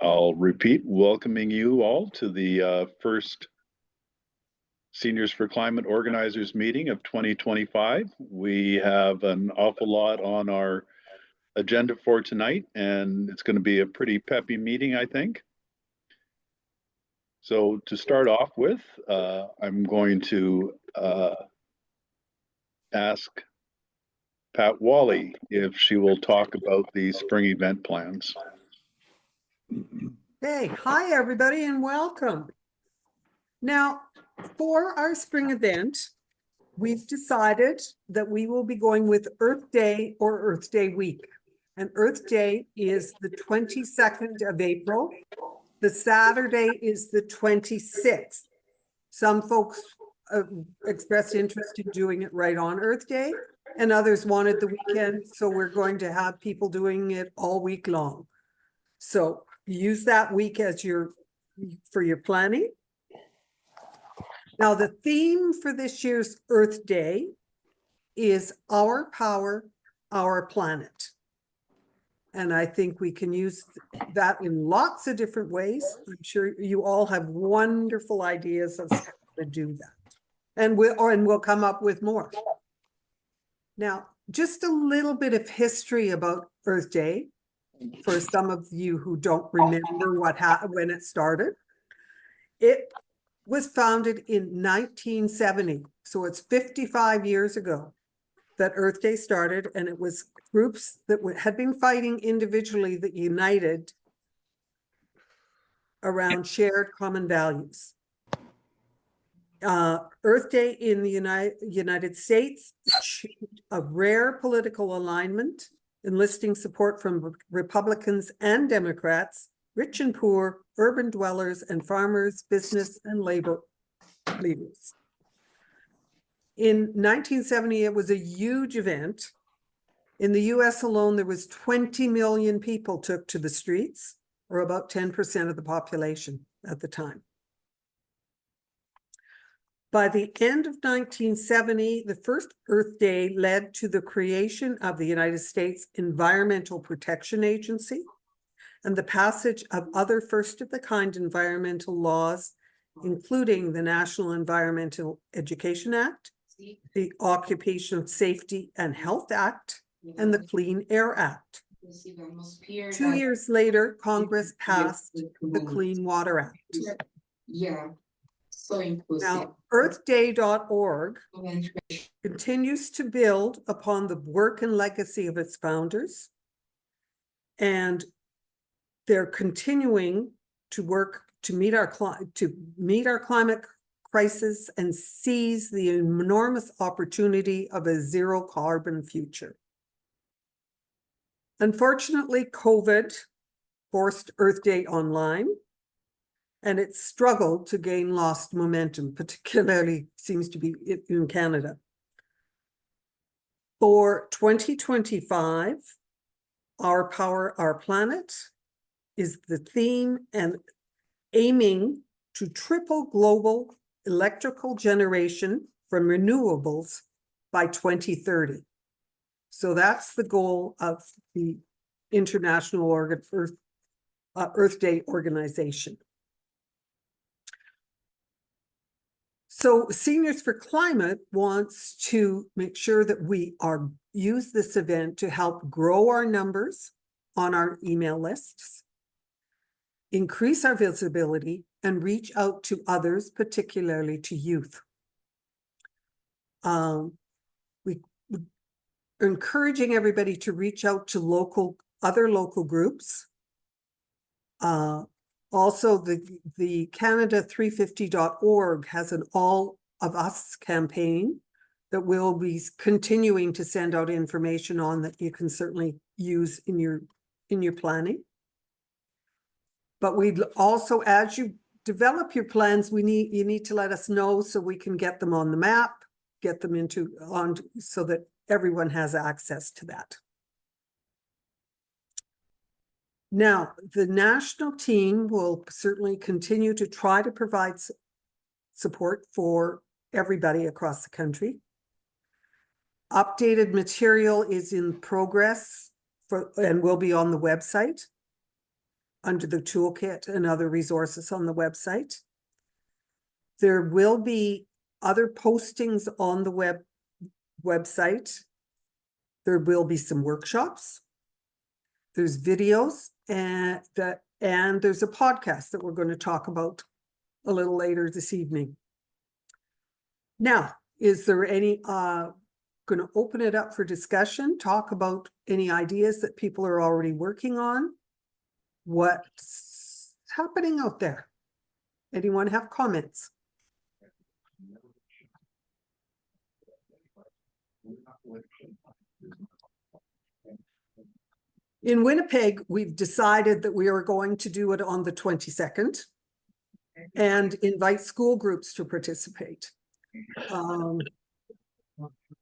I'll repeat, welcoming you all to the first Seniors for Climate Organizers meeting of 2025. We have an awful lot on our agenda for tonight, and it's going to be a pretty peppy meeting, I think. So to start off with, I'm going to ask Pat Wally if she will talk about the spring event plans. Hey, hi everybody and welcome. Now, for our spring event, we've decided that we will be going with Earth Day or Earth Day week. And Earth Day is the 22nd of April. The Saturday is the 26th. Some folks expressed interest in doing it right on Earth Day, and others wanted the weekend. So we're going to have people doing it all week long. So use that week as for your planning. Now, the theme for this year's Earth Day is Our Power, Our Planet. And I think we can use that in lots of different ways. I'm sure you all have wonderful ideas of how to do that. And we'll come up with more. Now, just a little bit of history about Earth Day for some of you who don't remember when it started. It was founded in 1970, so it's 55 years ago that Earth Day started, and it was groups that had been fighting individually that united around shared common values. Earth Day in the United States achieved a rare political alignment, enlisting support from Republicans and Democrats, rich and poor, urban dwellers and farmers, business and labor leaders. In 1970, it was a huge event. In the US alone, there was 20 million people took to the streets, or about 10% of the population at the time. By the end of 1970, the first Earth Day led to the creation of the United States Environmental Protection Agency and the passage of other first-of-the-kind environmental laws, including the National Environmental Education Act, the Occupational Safety and Health Act, and the Clean Air Act. 2 years later, Congress passed the Clean Water Act. Now, earthday.org continues to build upon the work and legacy of its founders, and they're continuing to work to meet our climate crisis and seize the enormous opportunity of a zero carbon future. Unfortunately, COVID forced Earth Day online, and it struggled to gain lost momentum, particularly seems to be in Canada. For 2025, Our Power, Our Planet is the theme, and aiming to triple global electrical generation from renewables by 2030. So that's the goal of the International Earth Day organization. So Seniors for Climate wants to make sure that we use this event to help grow our numbers on our email lists, increase our visibility, and reach out to others, particularly to youth. We're encouraging everybody to reach out to other local groups. Also, the Canada350.org has an All of Us campaign that we'll be continuing to send out information on that you can certainly use in your planning. But we'd also, as you develop your plans, you need to let us know so we can get them on the map, get them so that everyone has access to that. Now, the national team will certainly continue to try to provide support for everybody across the country. Updated material is in progress and will be on the website. under the toolkit and other resources on the website. There will be other postings on the website. There will be some workshops. There's videos and there's a podcast that we're going to talk about a little later this evening. Now, is there any, going to open it up for discussion, talk about any ideas that people are already working on? What's happening out there? Anyone have comments? In Winnipeg, we've decided that we are going to do it on the 22nd and invite school groups to participate.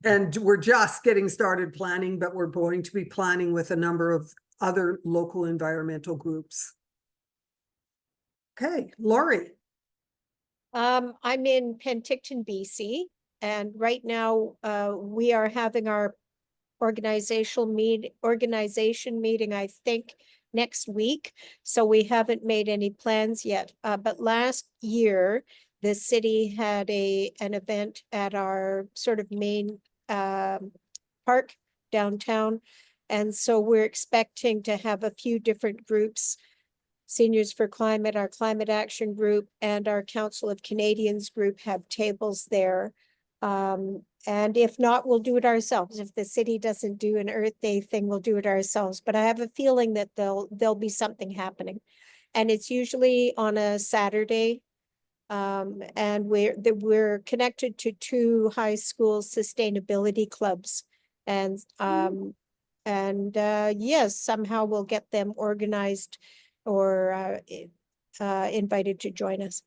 And we're just getting started planning, but we're going to be planning with a number of other local environmental groups. Okay, Laurie. I'm in Penticton, BC, and right now we are having our organization meeting, I think, next week. So we haven't made any plans yet. But last year, the city had an event at our sort of main park downtown. And so we're expecting to have a few different groups, Seniors for Climate, our Climate Action Group, and our Council of Canadians group have tables there. And if not, we'll do it ourselves. If the city doesn't do an Earth Day thing, we'll do it ourselves. But I have a feeling that there'll be something happening. And it's usually on a Saturday. And we're connected to 2 high school sustainability clubs. And yes, somehow we'll get them organized or invited to join us.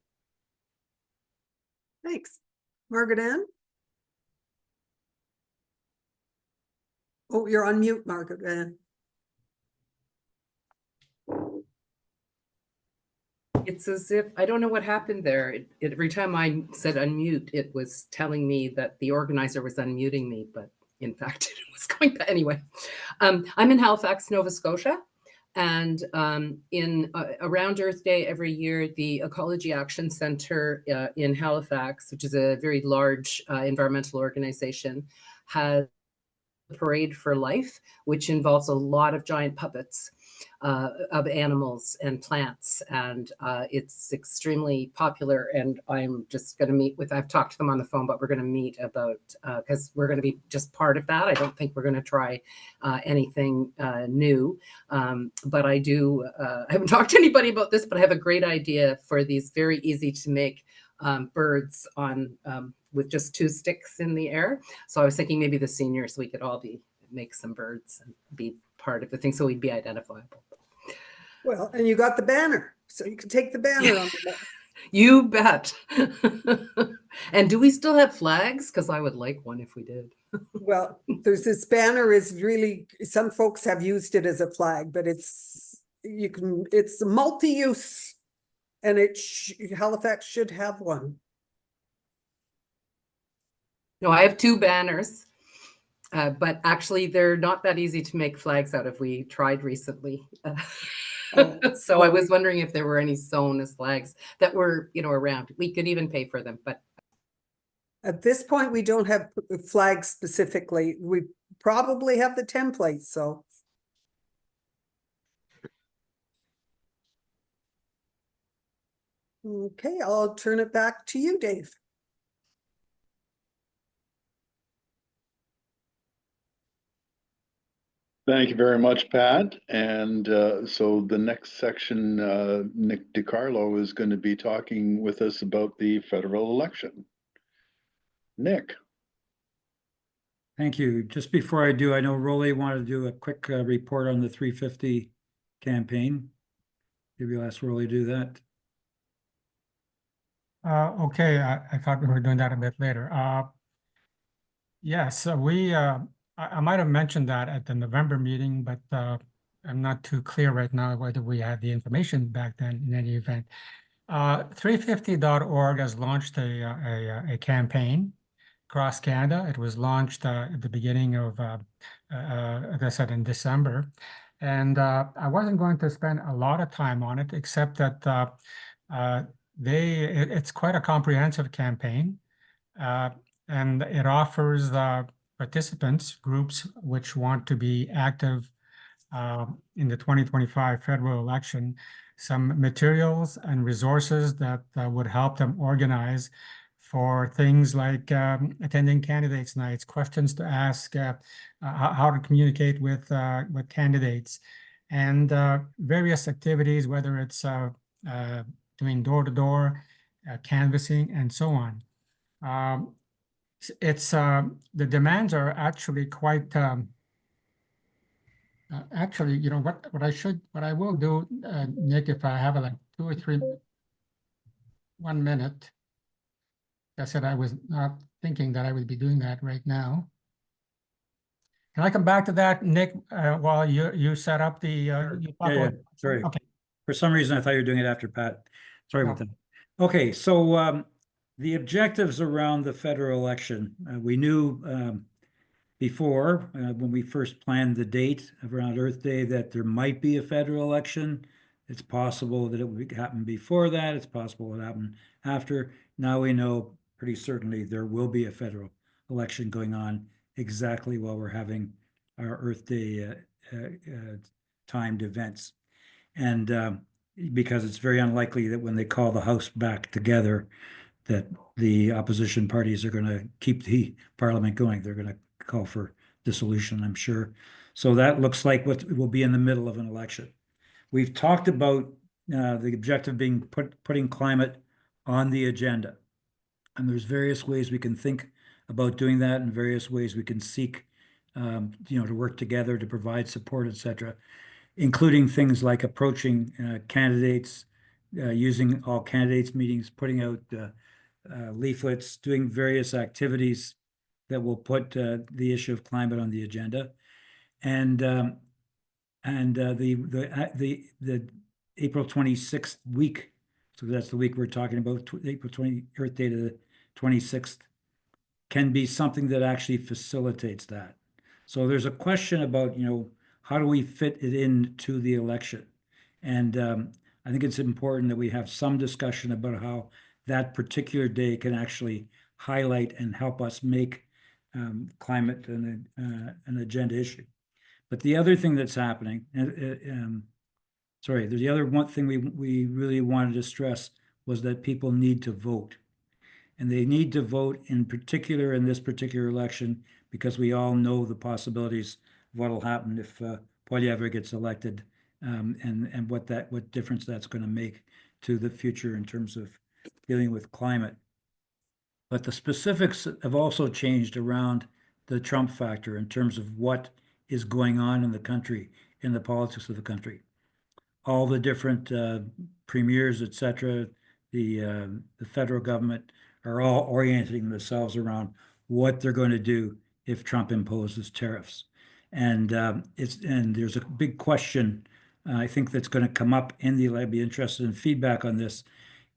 Thanks. Margaret Ann? Oh, you're on mute, Margaret Ann. It's as if, I don't know what happened there. Every time I said unmute, it was telling me that the organizer was unmuting me, but in fact, it was going back. Anyway, I'm in Halifax, Nova Scotia. And around Earth Day every year, the Ecology Action Center in Halifax, which is a very large environmental organization, has a Parade for Life, which involves a lot of giant puppets of animals and plants. And it's extremely popular. And I'm just going to meet with, I've talked to them on the phone, but we're going to meet about, because we're going to be just part of that. I don't think we're going to try anything new. But I do, I haven't talked to anybody about this, but I have a great idea for these very easy to make birds on with just 2 sticks in the air. So I was thinking maybe the seniors, we could all make some birds and be part of the thing, so we'd be identifiable. Well, and you got the banner, so you can take the banner on the back. You bet. And do we still have flags? Because I would like one if we did. Well, there's this banner is really, some folks have used it as a flag, but it's multi-use, and Halifax should have one. No, I have 2 banners, but actually they're not that easy to make flags out of. We tried recently. So I was wondering if there were any sewn as flags that were, around. We could even pay for them, but. At this point, we don't have flags specifically. We probably have the templates, so. Okay, I'll turn it back to you, Dave. Thank you very much, Pat. And so the next section, Nick DiCarlo is going to be talking with us about the federal election. Nick. Thank you. Just before I do, I know Rolly wanted to do a quick report on the 350 campaign. Maybe I'll ask Rolly to do that. Okay, I thought we were doing that a bit later. Yes, I might have mentioned that at the November meeting, but I'm not too clear right now whether we had the information back then in any event. 350.org has launched a campaign across Canada. It was launched at the beginning of, as I said, in December. And I wasn't going to spend a lot of time on it, except that it's quite a comprehensive campaign. And it offers participants, groups which want to be active in the 2025 federal election, some materials and resources that would help them organize for things like attending candidates nights, questions to ask, how to communicate with candidates, and various activities, whether it's doing door-to-door, canvassing, and so on. It's the demands are actually quite actually, you know, what I will do, Nick, if I have like 2 or 3, 1 minute. I said I was not thinking that I would be doing that right now. Can I come back to that, Nick, while you set up the? You talk Yeah, about- sorry. Okay. For some reason, I thought you were doing it after Pat. Sorry about No. that. Okay, so the objectives around the federal election, we knew before, when we first planned the date around Earth Day, that there might be a federal election. It's possible that it would happen before that. It's possible it happen after. Now we know pretty certainly there will be a federal election going on exactly while we're having our Earth Day timed events. And because it's very unlikely that when they call the House back together, that the opposition parties are going to keep the parliament going. They're going to call for dissolution, I'm sure. So that looks like what will be in the middle of an election. We've talked about the objective being putting climate on the agenda. And there's various ways we can think about doing that, and various ways we can seek, to work together to provide support, etc., including things like approaching candidates, using all candidates meetings, putting out leaflets, doing various activities that will put the issue of climate on the agenda, and the April 26th week. So that's the week we're talking about, April 20, Earth Day to the 26th, can be something that actually facilitates that. So there's a question about, how do we fit it into the election? And I think it's important that we have some discussion about how that particular day can actually highlight and help us make climate an agenda issue. But the other thing that's happening, the other one thing we really wanted to stress was that people need to vote. And they need to vote in particular in this particular election, because we all know the possibilities of what will happen if Poilievre gets elected, and what difference that's going to make to the future in terms of dealing with climate. But the specifics have also changed around the Trump factor in terms of what is going on in the country, in the politics of the country. All the different premiers, etc., the federal government are all orienting themselves around what they're going to do if Trump imposes tariffs. And there's a big question, I think, that's going to come up I'd be interested in feedback on this,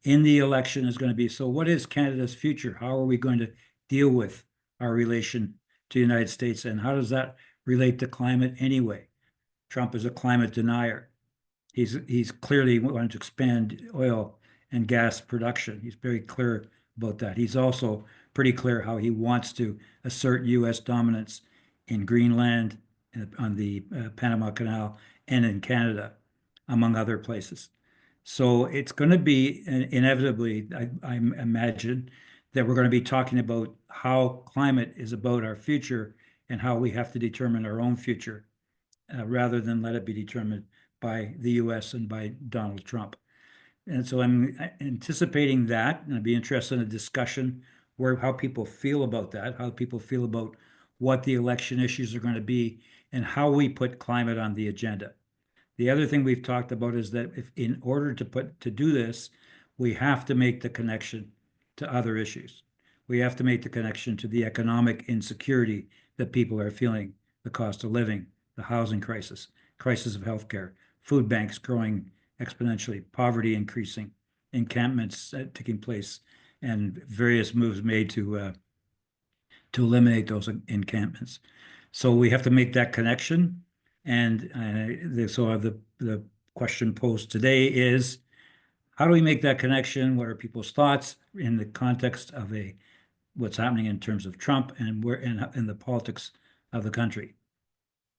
in the election, is going to be, so what is Canada's future? How are we going to deal with our relation to the United States? And how does that relate to climate anyway? Trump is a climate denier. He's clearly wanting to expand oil and gas production. He's very clear about that. He's also pretty clear how he wants to assert U.S. dominance in Greenland, on the Panama Canal, and in Canada, among other places. So it's going to be inevitably, I imagine, that we're going to be talking about how climate is about our future and how we have to determine our own future, rather than let it be determined by the U.S. and by Donald Trump. And so I'm anticipating that, and I'd be interested in a discussion how people feel about that, how people feel about what the election issues are going to be, and how we put climate on the agenda. The other thing we've talked about is that if, in order to do this, we have to make the connection to other issues. We have to make the connection to the economic insecurity that people are feeling, the cost of living, the housing crisis of healthcare, food banks growing exponentially, poverty increasing, encampments taking place, and various moves made to eliminate those encampments. So we have to make that connection. And so the question posed today is, how do we make that connection? What are people's thoughts in the context of what's happening in terms of Trump and where in the politics of the country?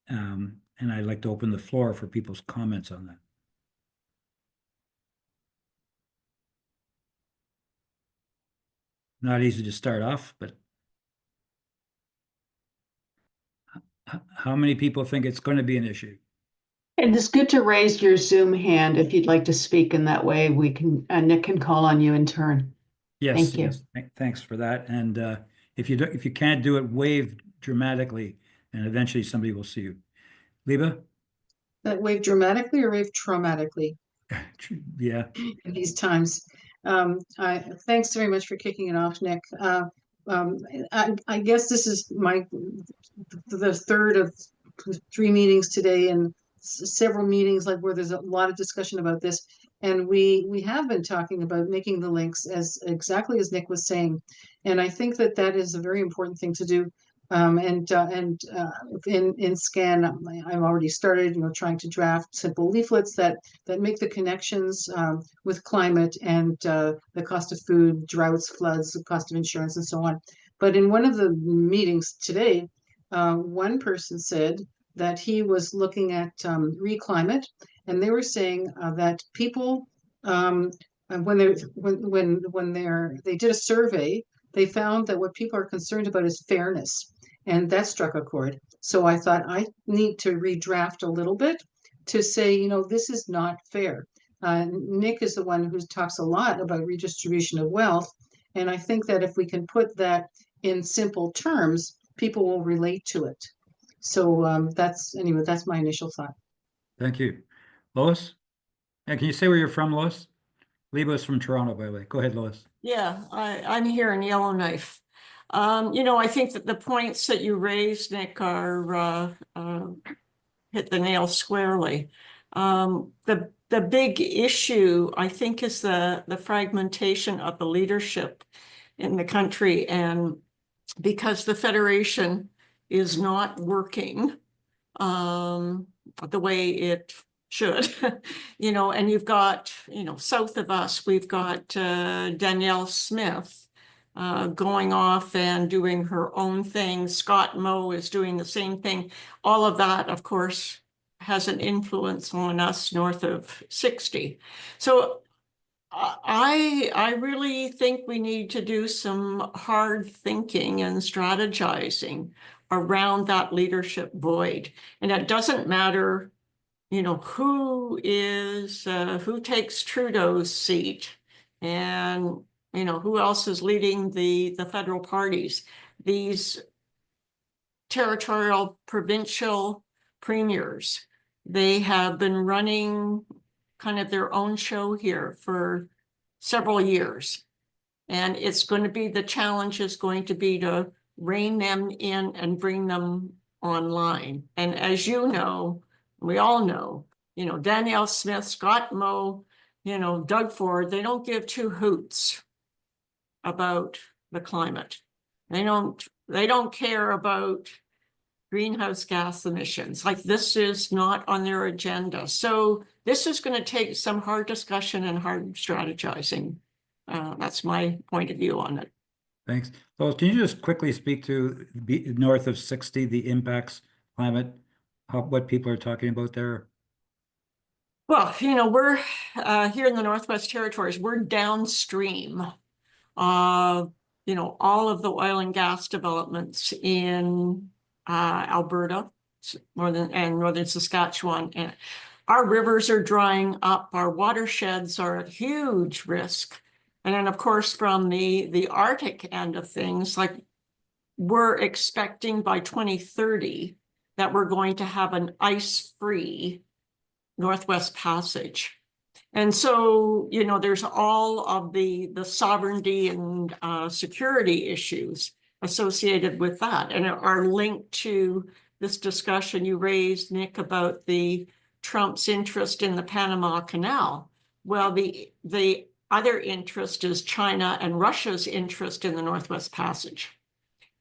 And I'd like to open the floor for people's comments on that. Not easy to start off, but how many people think it's going to be an issue? And it's good to raise your Zoom hand if you'd like to speak in that way. We can, Nick can call on you in turn. Yes, Thank you. yes. Thanks for that. And if you can't do it, wave dramatically, and eventually somebody will see you. Liba? That wave dramatically or wave traumatically Yeah. in these times. Thanks very much for kicking it off, Nick. I guess this is the third of 3 meetings today and several meetings like where there's a lot of discussion about this. And we have been talking about making the links as exactly as Nick was saying. And I think that that is a very important thing to do. In SCAN, I've already started, trying to draft simple leaflets that make the connections with climate and the cost of food, droughts, floods, the cost of insurance, and so on. But in one of the meetings today, one person said that he was looking at Reclimate, and they were saying that people, when they did a survey, they found that what people are concerned about is fairness. And that struck a chord. So I thought I need to redraft a little bit to say, this is not fair. Nick is the one who talks a lot about redistribution of wealth. And I think that if we can put that in simple terms, people will relate to it. So that's my initial thought. Thank you. Lois? And can you say where you're from, Lois? Liba is from Toronto, by the way. Go ahead, Lois. Yeah, I'm here in Yellowknife. I think that the points that you raised, Nick, are hit the nail squarely. The big issue, I think, is the fragmentation of the leadership in the country, and because the Federation is not working the way it should, and you've got, south of us, we've got Danielle Smith going off and doing her own thing. Scott Moe is doing the same thing. All of that, of course, has an influence on us north of 60. So I really think we need to do some hard thinking and strategizing around that leadership void. And it doesn't matter, who takes Trudeau's seat and, who else is leading the federal parties. These territorial provincial premiers, they have been running kind of their own show here for several years. And it's going to be, the challenge is going to be to rein them in and bring them online. And as you know, we all know, Danielle Smith, Scott Moe, Doug Ford, they don't give two hoots about the climate. They don't care about greenhouse gas emissions. Like, this is not on their agenda. So this is going to take some hard discussion and hard strategizing. That's my point of view on it. Thanks. Well, can you just quickly speak to north of 60, the impacts, climate, what people are talking about there? Well, we're here in the Northwest Territories, we're downstream of, all of the oil and gas developments in Alberta, and northern Saskatchewan. And our rivers are drying up, our watersheds are at huge risk. And then, of course, from the Arctic end of things, like, we're expecting by 2030 that we're going to have an ice-free Northwest Passage. And so, there's all of the sovereignty and security issues associated with that, and are linked to this discussion you raised, Nick, about the Trump's interest in the Panama Canal. Well, the other interest is China and Russia's interest in the Northwest Passage.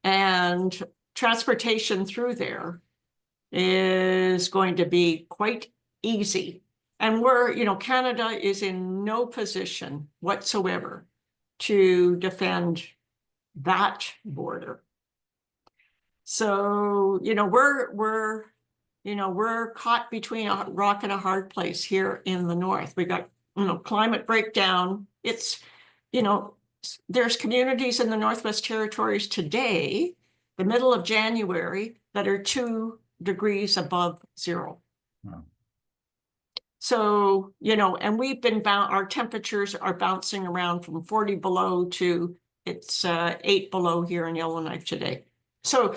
And transportation through there is going to be quite easy. And Canada is in no position whatsoever to defend that border. So, we're caught between a rock and a hard place here in the north. We got, climate breakdown. It's, there's communities in the Northwest Territories today, the middle of January, that are 2 degrees above zero. Wow. So, and we've been our temperatures are bouncing around from 40 below to it's 8 below here in Yellowknife today. So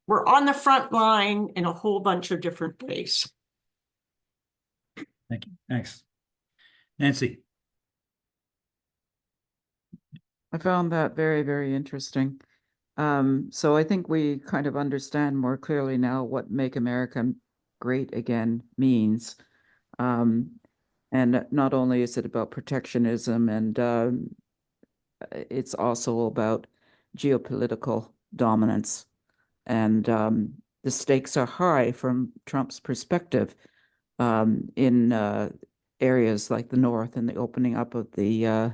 we're on the front line in a whole bunch of different ways. Thank you. Thanks. Nancy. I found that very, very interesting. So I think we kind of understand more clearly now what Make America Great Again means. And not only is it about protectionism, and it's also about geopolitical dominance. And the stakes are high from Trump's perspective in areas like the North and the opening up of the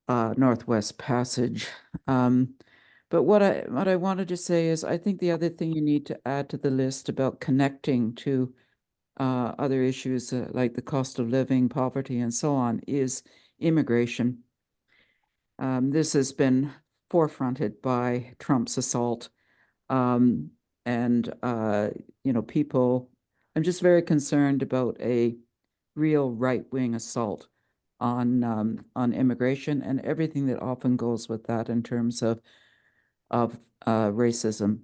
Northwest Passage. But what I wanted to say is, I think the other thing you need to add to the list about connecting to other issues like the cost of living, poverty, and so on is immigration. This has been forefronted by Trump's assault. People, I'm just very concerned about a real right-wing assault on immigration and everything that often goes with that in terms of racism.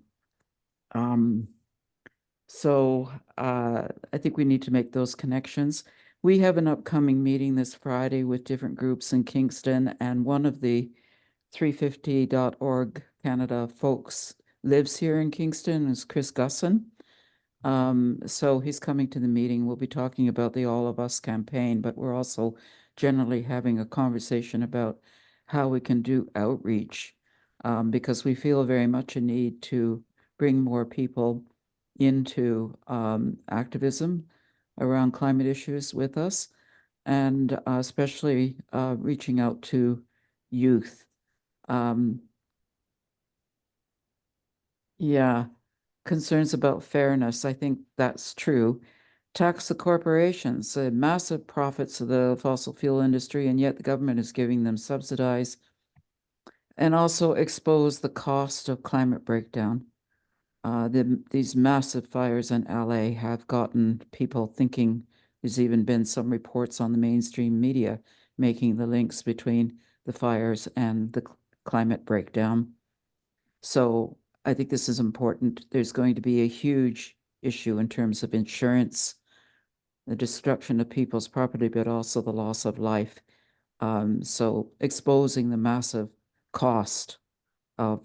So I think we need to make those connections. We have an upcoming meeting this Friday with different groups in Kingston, and one of the 350.org Canada folks lives here in Kingston, is Chris Gusson. So he's coming to the meeting. We'll be talking about the All of Us campaign, but we're also generally having a conversation about how we can do outreach, because we feel very much a need to bring more people into activism around climate issues with us, and especially reaching out to youth. Yeah, concerns about fairness. I think that's true. Tax the corporations, the massive profits of the fossil fuel industry, and yet the government is giving them subsidies. And also expose the cost of climate breakdown. These massive fires in LA have gotten people thinking. There's even been some reports on the mainstream media making the links between the fires and the climate breakdown. So I think this is important. There's going to be a huge issue in terms of insurance, the destruction of people's property, but also the loss of life. So exposing the massive cost of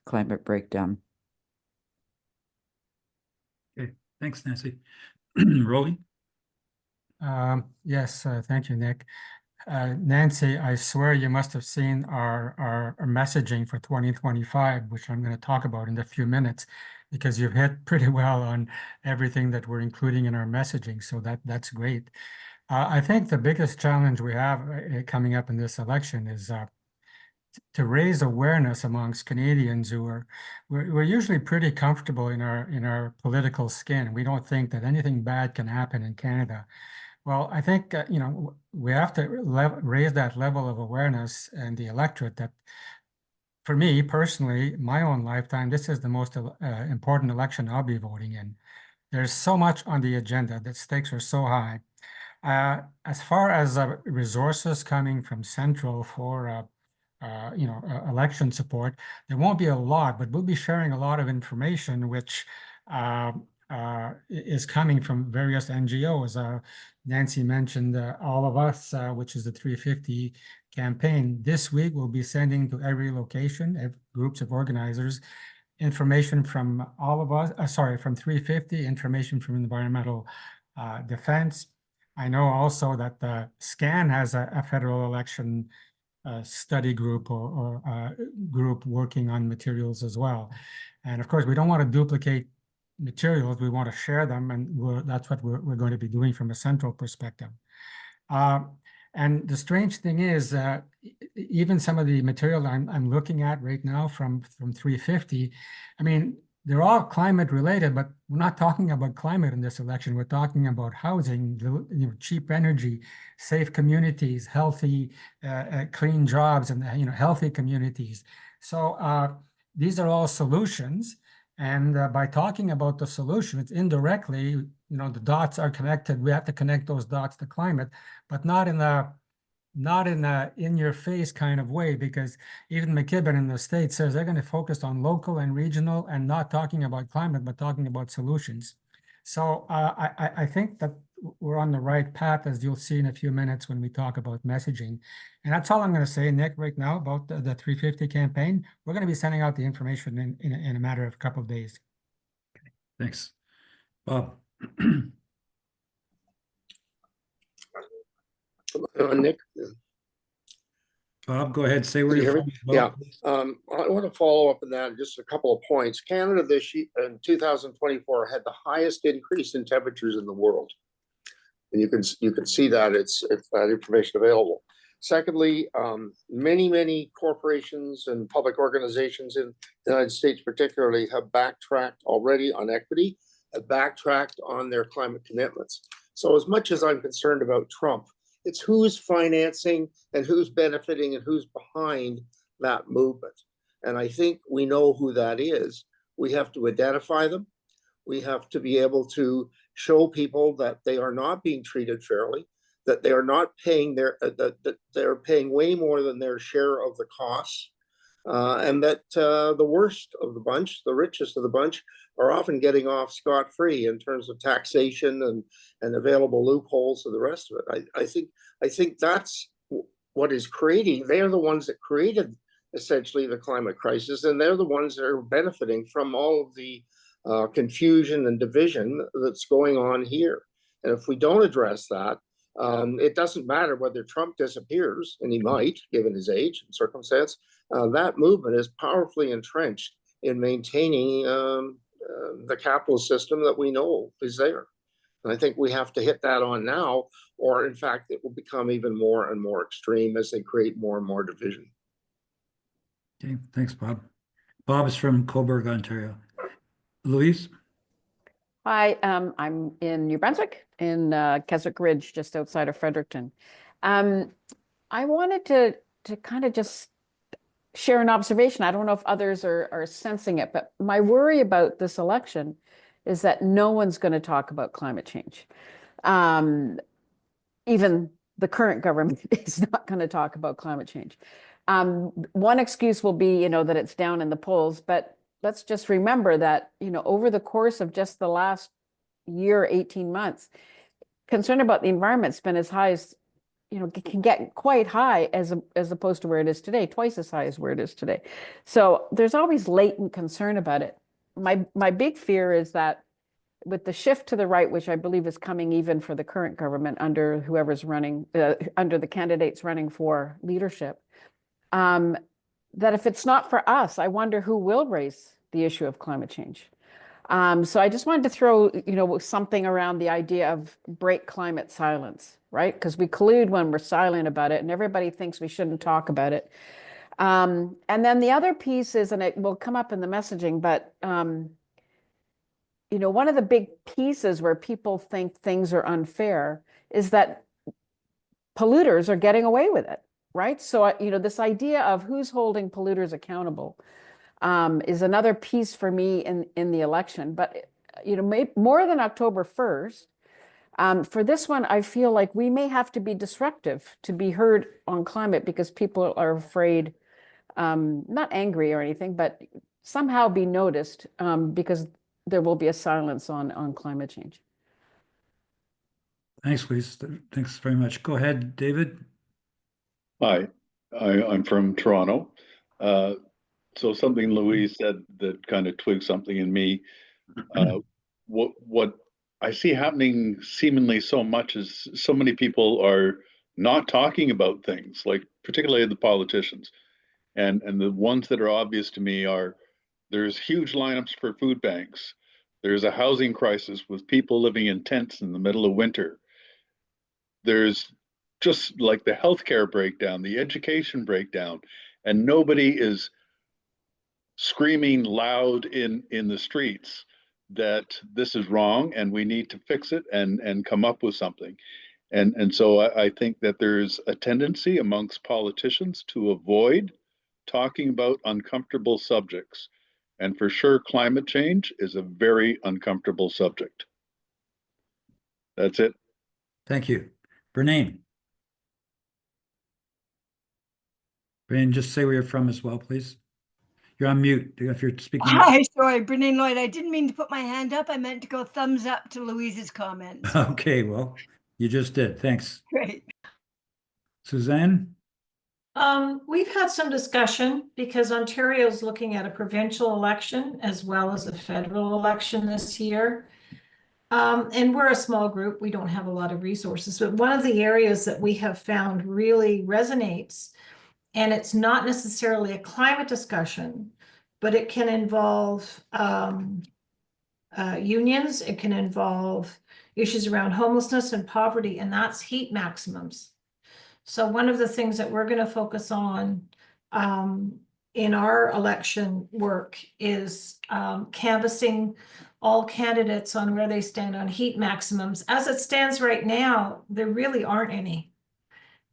climate breakdown. Okay, thanks, Nancy. Rolly? Yes, thank you, Nick. Nancy, I swear you must have seen our messaging for 2025, which I'm going to talk about in a few minutes, because you've hit pretty well on everything that we're including in our messaging. So that's great. I think the biggest challenge we have coming up in this election is to raise awareness amongst Canadians who we're usually pretty comfortable in our political skin. We don't think that anything bad can happen in Canada. Well, I think, we have to raise that level of awareness in the electorate that, for me personally, my own lifetime, this is the most important election I'll be voting in. There's so much on the agenda. The stakes are so high. As far as resources coming from Central for, election support, there won't be a lot, but we'll be sharing a lot of information, which is coming from various NGOs. Nancy mentioned All of Us, which is the 350 campaign. This week, we'll be sending to every location, groups of organizers, information from All of Us, from 350, information from Environmental Defense. I know also that the SCAN has a federal election study group or group working on materials as well. And of course, we don't want to duplicate materials, we want to share them, and that's what we're going to be doing from a central perspective. And the strange thing is that even some of the material I'm looking at right now from 350, I mean, they're all climate related, but we're not talking about climate in this election. We're talking about housing, cheap energy, safe communities, healthy, clean jobs, and healthy communities. So these are all solutions. And by talking about the solutions indirectly, the dots are connected. We have to connect those dots to climate, but not in a in-your-face kind of way, because even McKibben in the state says they're going to focus on local and regional and not talking about climate, but talking about solutions. So I think that we're on the right path, as you'll see in a few minutes when we talk about messaging. And that's all I'm going to say, Nick, right now about the 350 campaign. We're going to be sending out the information in a matter of a couple of days. Thanks. Bob. Nick, Bob, go ahead. Say where can you you're hear from. me? Yeah. I want to follow up on that, just a couple of points. Canada this year in 2024 had the highest increase in temperatures in the world, and you can see that it's that information available. Secondly, many corporations and public organizations in the United States particularly have backtracked already on equity, have backtracked on their climate commitments. So as much as I'm concerned about Trump, it's who's financing and who's benefiting and who's behind that movement. And I think we know who that is. We have to identify them. We have to be able to show people that they are not being treated fairly, that they are not paying that they're paying way more than their share of the costs, and that the worst of the bunch, the richest of the bunch, are often getting off scot-free in terms of taxation and available loopholes and the rest of it. I think that's what is creating. They are the ones that created essentially the climate crisis, and they're the ones that are benefiting from all of the confusion and division that's going on here. And if we don't address that, it doesn't matter whether Trump disappears, and he might, given his age and circumstance. That movement is powerfully entrenched in maintaining the capitalist system that we know is there. And I think we have to hit that on now, or in fact, it will become even more and more extreme as they create more and more division. Okay, thanks, Bob. Bob is from Cobourg, Ontario. Louise? Hi, I'm in New Brunswick, in Keswick Ridge, just outside of Fredericton. I wanted to kind of just share an observation. I don't know if others are sensing it, but my worry about this election is that no one's going to talk about climate change. Even the current government is not going to talk about climate change. One excuse will be, that it's down in the polls, but let's just remember that, over the course of just the last year, 18 months, concern about the environment's been as high as, can get quite high as opposed to where it is today, twice as high as where it is today. So there's always latent concern about it. My big fear is that with the shift to the right, which I believe is coming even for the current government under whoever's running, under the candidates running for leadership, that if it's not for us, I wonder who will raise the issue of climate change. So I just wanted to throw, something around the idea of break climate silence, right? Because we collude when we're silent about it, and everybody thinks we shouldn't talk about it. And then the other piece is, and it will come up in the messaging, but one of the big pieces where people think things are unfair is that polluters are getting away with it, right? So, this idea of who's holding polluters accountable is another piece for me in the election. But, more than October 1st, for this one, I feel like we may have to be disruptive to be heard on climate because people are afraid, not angry or anything, but somehow be noticed because there will be a silence on climate change. Thanks, Louise. Thanks very much. Go ahead, David. Hi, I'm from Toronto. So something Louise said that kind of twigged something in me. What I see happening seemingly so much is so many people are not talking about things, like particularly the politicians. And the ones that are obvious to me are there's huge lineups for food banks. There's a housing crisis with people living in tents in the middle of winter. There's just like the healthcare breakdown, the education breakdown, and nobody is screaming loud in the streets that this is wrong and we need to fix it and come up with something. And so I think that there's a tendency amongst politicians to avoid talking about uncomfortable subjects. And for sure, climate change is a very uncomfortable subject. That's it. Thank you. Bernane. Bernane, just say where you're from as well, please. You're on mute if you're speaking. Hi, sorry, Bernane Lloyd. I didn't mean to put my hand up. I meant to go thumbs up to Louise's comments. Okay, well, you just did. Thanks. Great. Suzanne? We've had some discussion because Ontario's looking at a provincial election as well as a federal election this year. And we're a small group. We don't have a lot of resources, but one of the areas that we have found really resonates, and it's not necessarily a climate discussion, but it can involve unions. It can involve issues around homelessness and poverty, and that's heat maximums. So one of the things that we're going to focus on in our election work is canvassing all candidates on where they stand on heat maximums. As it stands right now, there really aren't any.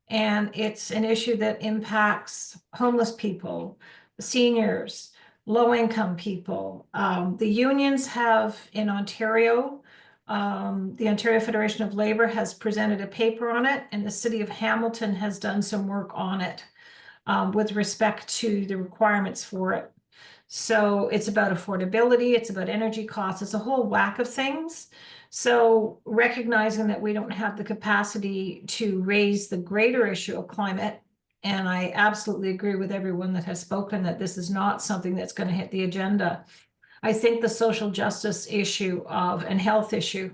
And it's an issue that impacts homeless people, seniors, low-income people. The unions have in Ontario, the Ontario Federation of Labor has presented a paper on it, and the City of Hamilton has done some work on it with respect to the requirements for it. So it's about affordability, it's about energy costs, it's a whole whack of things. So recognizing that we don't have the capacity to raise the greater issue of climate, and I absolutely agree with everyone that has spoken that this is not something that's going to hit the agenda. I think the social justice issue and health issue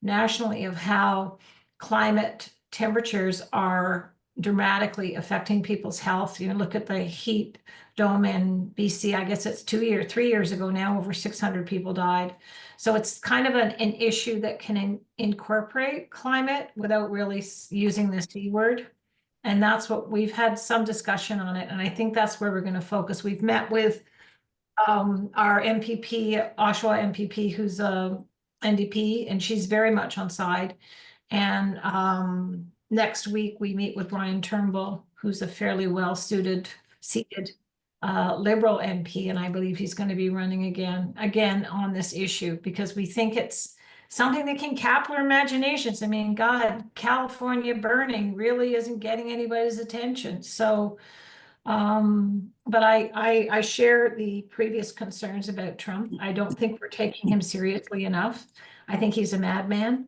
nationally of how climate temperatures are dramatically affecting people's health. You know, look at the heat dome in BC. I guess it's 3 years ago now, over 600 people died. So it's kind of an issue that can incorporate climate without really using the C word. And that's what we've had some discussion on it. And I think that's where we're going to focus. We've met with our MPP, Oshawa MPP, who's a NDP, and she's very much on side. And next week we meet with Brian Turnbull, who's a fairly well-seated Liberal MP, and I believe he's going to be running again on this issue because we think it's something that can capture our imaginations. I mean, God, California burning really isn't getting anybody's attention. So, but I share the previous concerns about Trump. I don't think we're taking him seriously enough. I think he's a madman.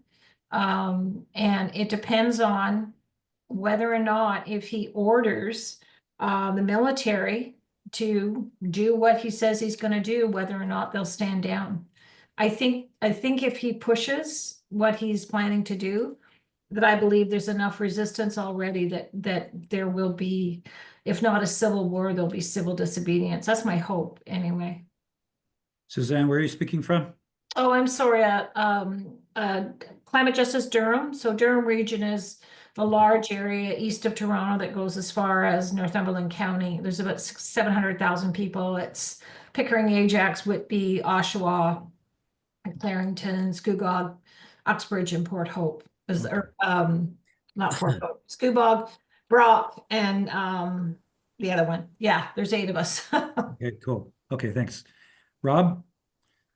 And it depends on whether or not if he orders the military to do what he says he's going to do, whether or not they'll stand down. I think if he pushes what he's planning to do, that I believe there's enough resistance already that there will be, if not a civil war, there'll be civil disobedience. That's my hope anyway. Suzanne, where are you speaking from? Oh, I'm sorry. Climate Justice Durham. So Durham Region is the large area east of Toronto that goes as far as Northumberland County. There's about 700,000 people. It's Pickering, Ajax, Whitby, Oshawa, Clarington, Scugog, Uxbridge, and Port Hope. Not Port Hope, Scugog, Brock, and the other one. Yeah, there's 8 of us. Okay, cool. Okay, thanks. Rob?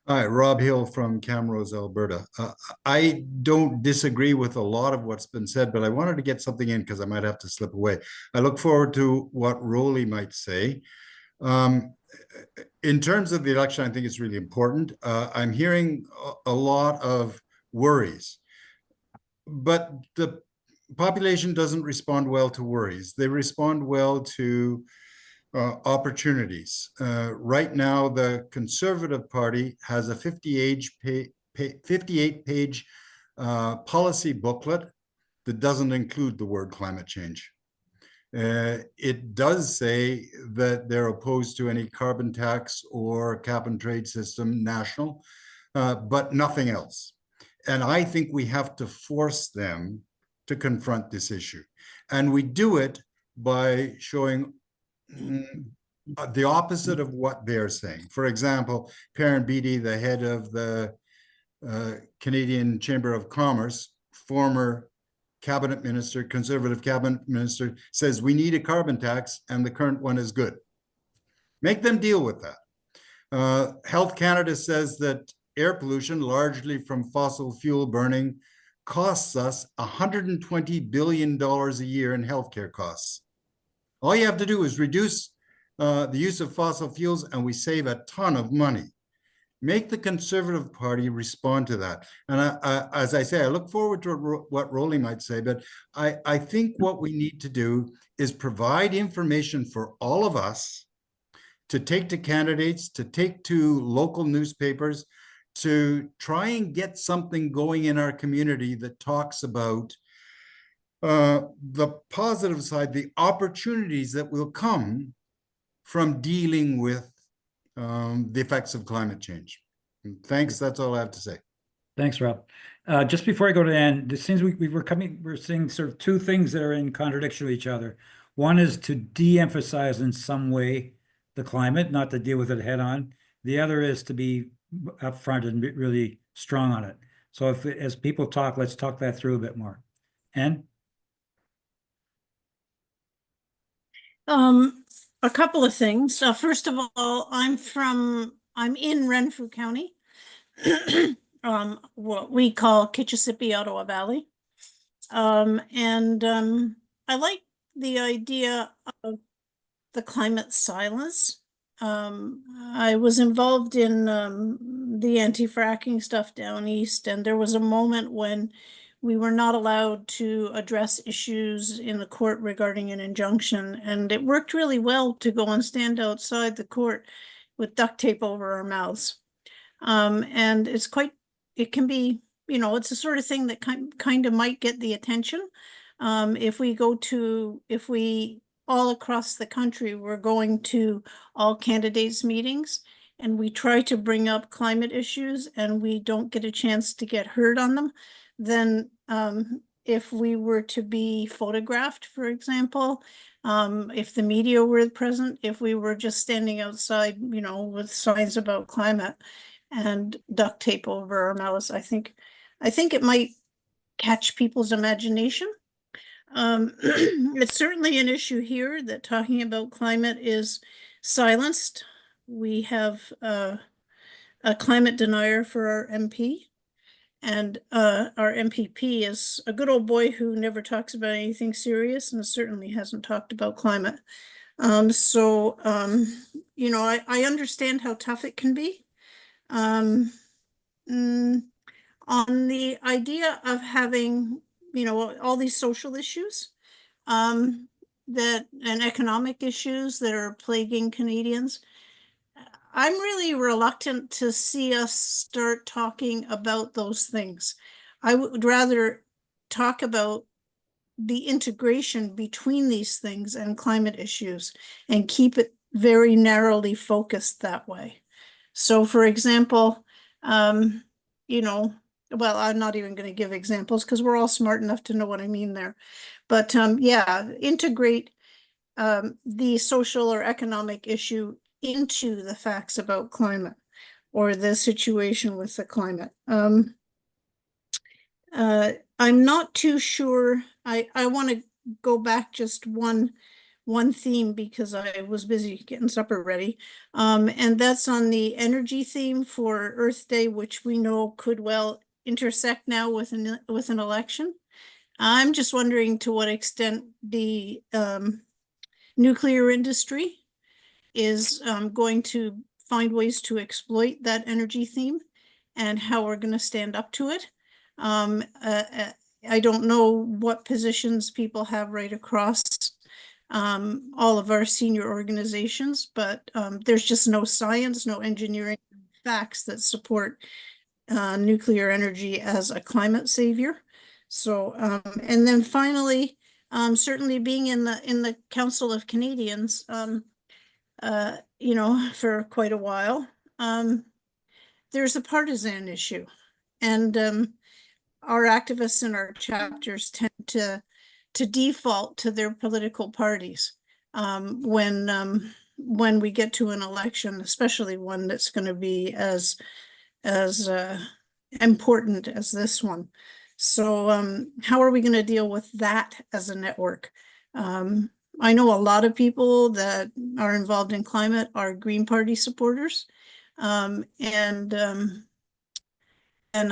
Hi, Rob Hill from Camrose, Alberta. I don't disagree with a lot of what's been said, but I wanted to get something in because I might have to slip away. I look forward to what Rolly might say. In terms of the election, I think it's really important. I'm hearing a lot of worries, but the population doesn't respond well to worries. They respond well to opportunities. Right now, the Conservative Party has a 58-page policy booklet that doesn't include the word climate change. It does say that they're opposed to any carbon tax or cap and trade system national, but nothing else. And I think we have to force them to confront this issue. And we do it by showing the opposite of what they're saying. For example, Perrin Beatty, the head of the Canadian Chamber of Commerce, former cabinet minister, conservative cabinet minister, says we need a carbon tax and the current one is good. Make them deal with that. Health Canada says that air pollution, largely from fossil fuel burning, costs us $120 billion a year in healthcare costs. All you have to do is reduce the use of fossil fuels and we save a ton of money. Make the Conservative Party respond to that. And as I say, I look forward to what Rolly might say, but I think what we need to do is provide information for all of us to take to candidates, to take to local newspapers, to try and get something going in our community that talks about the positive side, the opportunities that will come from dealing with the effects of climate change. And thanks, that's all I have to say. Thanks, Rob. Just before I go to Ann, it seems we're seeing sort of two things that are in contradiction with each other. One is to de-emphasize in some way the climate, not to deal with it head on. The other is to be upfront and be really strong on it. So as people talk, let's talk that through a bit more. Ann? A couple of things. First of all, I'm in Renfrew County, what we call Kitchissippi, Ottawa Valley. I like the idea of the climate silence. I was involved in the anti-fracking stuff down east, and there was a moment when we were not allowed to address issues in the court regarding an injunction, and it worked really well to go and stand outside the court with duct tape over our mouths. And it can be, it's the sort of thing that kind of might get the attention. If we all across the country, we're going to all candidates meetings and we try to bring up climate issues and we don't get a chance to get heard on them, then if we were to be photographed, for example, if the media were present, if we were just standing outside, with signs about climate and duct tape over our mouths, I think it might catch people's imagination. It's certainly an issue here that talking about climate is silenced. We have a climate denier for our MP, and our MPP is a good old boy who never talks about anything serious and certainly hasn't talked about climate. I understand how tough it can be. On the idea of having all these social issues and economic issues that are plaguing Canadians, I'm really reluctant to see us start talking about those things. I would rather talk about the integration between these things and climate issues and keep it very narrowly focused that way. So for example, well, I'm not even going to give examples because we're all smart enough to know what I mean there. But integrate the social or economic issue into the facts about climate or the situation with the climate. I'm not too sure. I want to go back just one theme because I was busy getting supper ready. And that's on the energy theme for Earth Day, which we know could well intersect now with an election. I'm just wondering to what extent the nuclear industry is going to find ways to exploit that energy theme and how we're going to stand up to it. I don't know what positions people have right across all of our senior organizations, but there's just no science, no engineering facts that support nuclear energy as a climate savior. So, and then finally, certainly being in the Council of Canadians, for quite a while, there's a partisan issue. And our activists in our chapters tend to default to their political parties when we get to an election, especially one that's going to be as important as this one. So how are we going to deal with that as a network? I know a lot of people that are involved in climate are Green Party supporters. And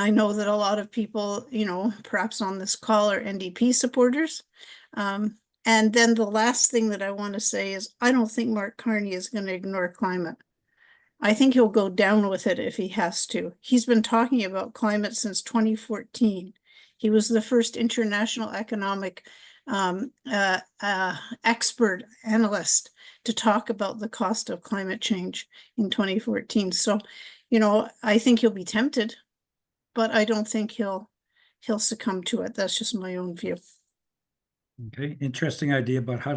I know that a lot of people, you know, perhaps on this call are NDP supporters. And then the last thing that I want to say is I don't think Mark Carney is going to ignore climate. I think he'll go down with it if he has to. He's been talking about climate since 2014. He was the first international economic expert analyst to talk about the cost of climate change in 2014. So, you know, I think he'll be tempted, but I don't think he'll succumb to it. That's just my own view. Okay, interesting idea about how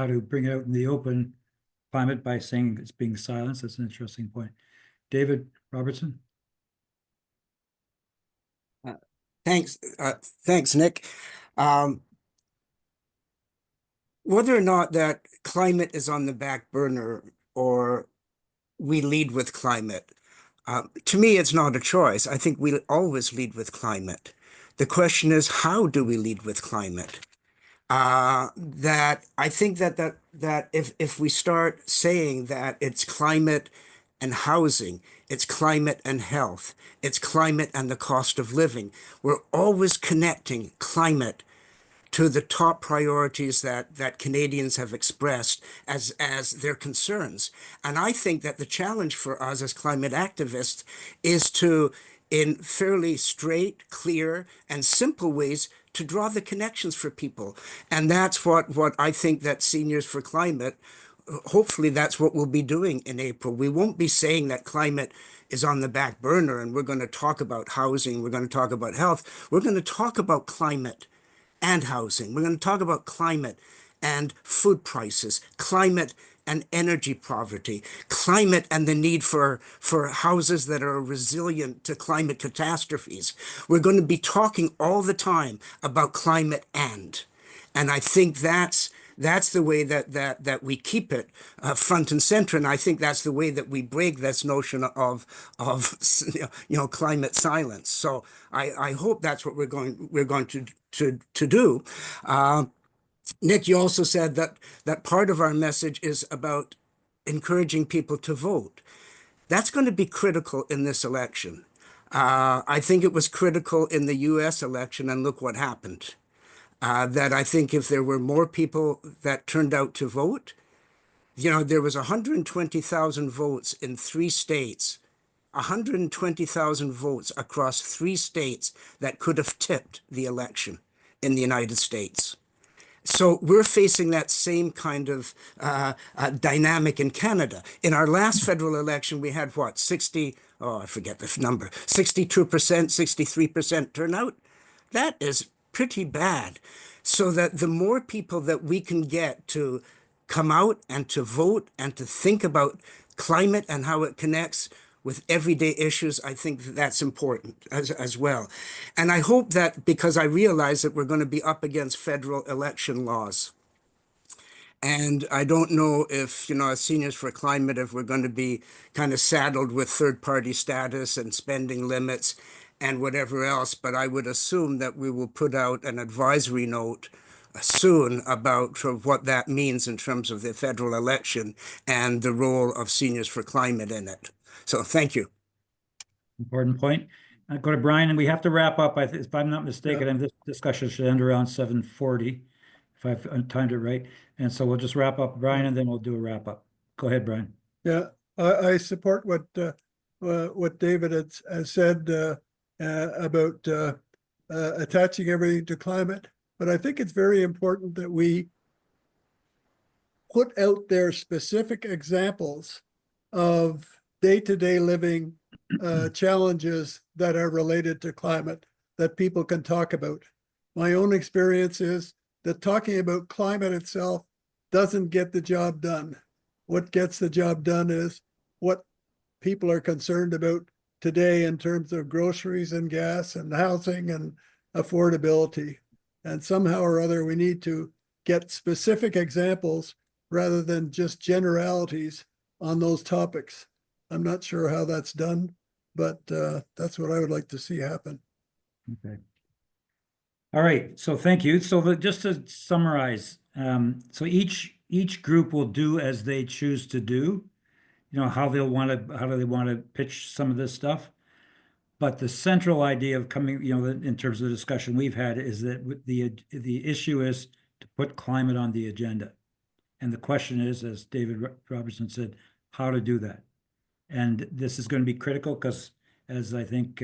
to bring out in the open climate by saying it's being silenced. That's an interesting point. David Robertson. Thanks, Nick. Whether or not that climate is on the back burner or we lead with climate, to me, it's not a choice. I think we always lead with climate. The question is, how do we lead with climate? That I think that if we start saying that it's climate and housing, it's climate and health, it's climate and the cost of living, we're always connecting climate to the top priorities that Canadians have expressed as their concerns. And I think that the challenge for us as climate activists is to, in fairly straight, clear, and simple ways, to draw the connections for people. And that's what I think that Seniors for Climate, hopefully that's what we'll be doing in April. We won't be saying that climate is on the back burner and we're going to talk about housing, we're going to talk about health. We're going to talk about climate and housing. We're going to talk about climate and food prices, climate and energy poverty, climate and the need for houses that are resilient to climate catastrophes. We're going to be talking all the time about climate and I think that's the way that we keep it front and center, and I think that's the way that we break this notion of climate silence. So I hope that's what we're going to do. Nick, you also said that part of our message is about encouraging people to vote. That's going to be critical in this election. I think it was critical in the US election, and look what happened. That I think if there were more people that turned out to vote, you know, there was 120,000 votes in 3 states, 120,000 votes across 3 states that could have tipped the election in the United States. So we're facing that same kind of dynamic in Canada. In our last federal election, we had what, 62%, 63% turnout? That is pretty bad. So that the more people that we can get to come out and to vote and to think about climate and how it connects with everyday issues, I think that's important as well. And I hope that, because I realize that we're going to be up against federal election laws. And I don't know if, you know, as Seniors for Climate, if we're going to be kind of saddled with third-party status and spending limits and whatever else, but I would assume that we will put out an advisory note soon about sort of what that means in terms of the federal election and the role of Seniors for Climate in it. So thank you. Important point. I go to Brian, and we have to wrap up. If I'm not mistaken, and this discussion should end around 7:40, if I've timed it right. And so we'll just wrap up, Brian, and then we'll do a wrap up. Go ahead, Brian. Yeah, I support what David has said about attaching everything to climate, but I think it's very important that we put out there specific examples of day-to-day living challenges that are related to climate that people can talk about. My own experience is that talking about climate itself doesn't get the job done. What gets the job done is what people are concerned about today in terms of groceries and gas and housing and affordability. And somehow or other, we need to get specific examples rather than just generalities on those topics. I'm not sure how that's done, but that's what I would like to see happen. Okay. All right, so thank you. So just to summarize, so each group will do as they choose to do, you know, how do they want to pitch some of this stuff. But the central idea of coming, you know, in terms of the discussion we've had is that the issue is to put climate on the agenda. And the question is, as David Robertson said, how to do that. And this is going to be critical because, as I think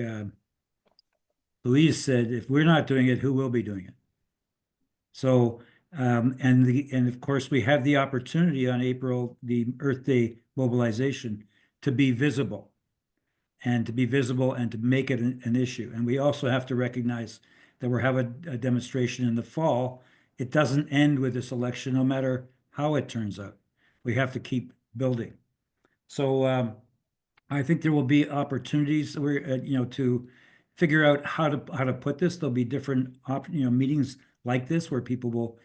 Louise said, if we're not doing it, who will be doing it? So, and of course, we have the opportunity on the Earth Day mobilization to be visible and to make it an issue. And we also have to recognize that we're having a demonstration in the fall. It doesn't end with this election, no matter how it turns out. We have to keep building. So I think there will be opportunities to figure out how to put this. There'll be different meetings like this where people will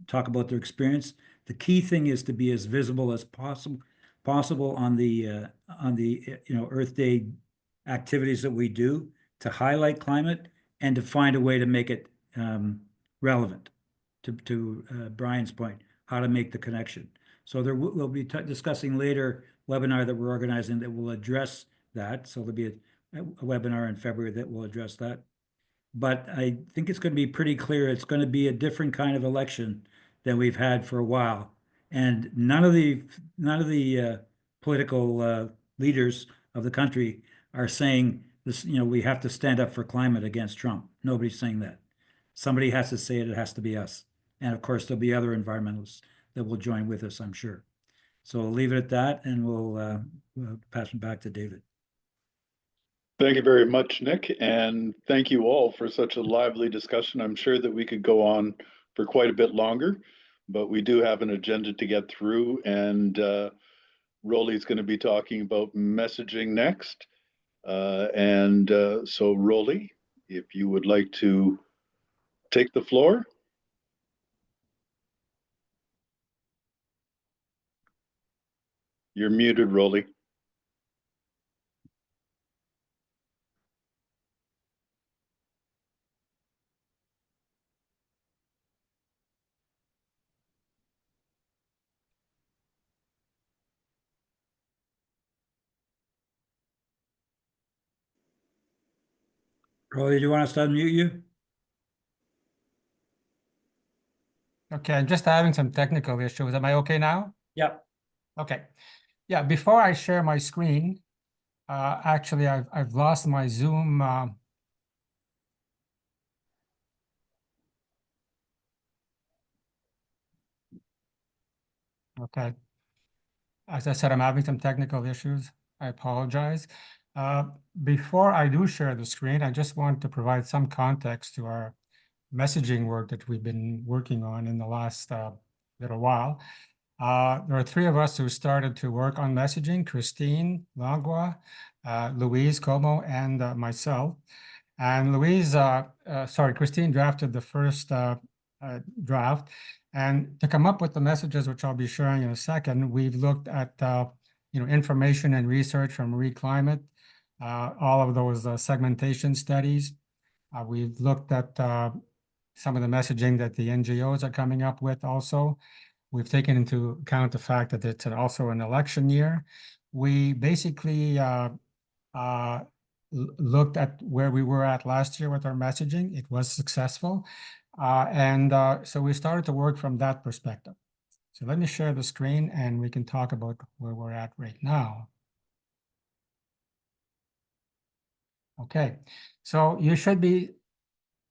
talk about their experience. The key thing is to be as visible as possible on the Earth Day activities that we do, to highlight climate and to find a way to make it relevant. To Brian's point, how to make the connection. So we'll be discussing later webinar that we're organizing that will address that. So there'll be a webinar in February that will address that. But I think it's going to be pretty clear it's going to be a different kind of election than we've had for a while. And none of the political leaders of the country are saying this, we have to stand up for climate against Trump. Nobody's saying that. Somebody has to say it. It has to be us. And of course, there'll be other environmentalists that will join with us, I'm sure. So we'll leave it at that, and we'll pass it back to David. Thank you very much, Nick, and thank you all for such a lively discussion. I'm sure that we could go on for quite a bit longer, but we do have an agenda to get through, and Rolly's going to be talking about messaging next. So Rolly, if you would like to take the floor. You're muted, Rolly. Rolly, do you want us to unmute you? Okay, I'm just having some technical issues. Am I okay now? Yep. Okay. Yeah, before I share my screen, actually, I've lost my Zoom. Okay. As I said, I'm having some technical issues. I apologize. Before I do share the screen, I just want to provide some context to our messaging work that we've been working on in the last little while. There are three of us who started to work on messaging: Christine Langlois, Louise Como, and myself. And Christine drafted the first draft. And to come up with the messages, which I'll be sharing in a second, we've looked at information and research from ReClimate, all of those segmentation studies. We've looked at some of the messaging that the NGOs are coming up with also. We've taken into account the fact that it's also an election year. We basically looked at where we were at last year with our messaging. It was successful. So we started to work from that perspective. So let me share the screen and we can talk about where we're at right now. Okay, so you should be,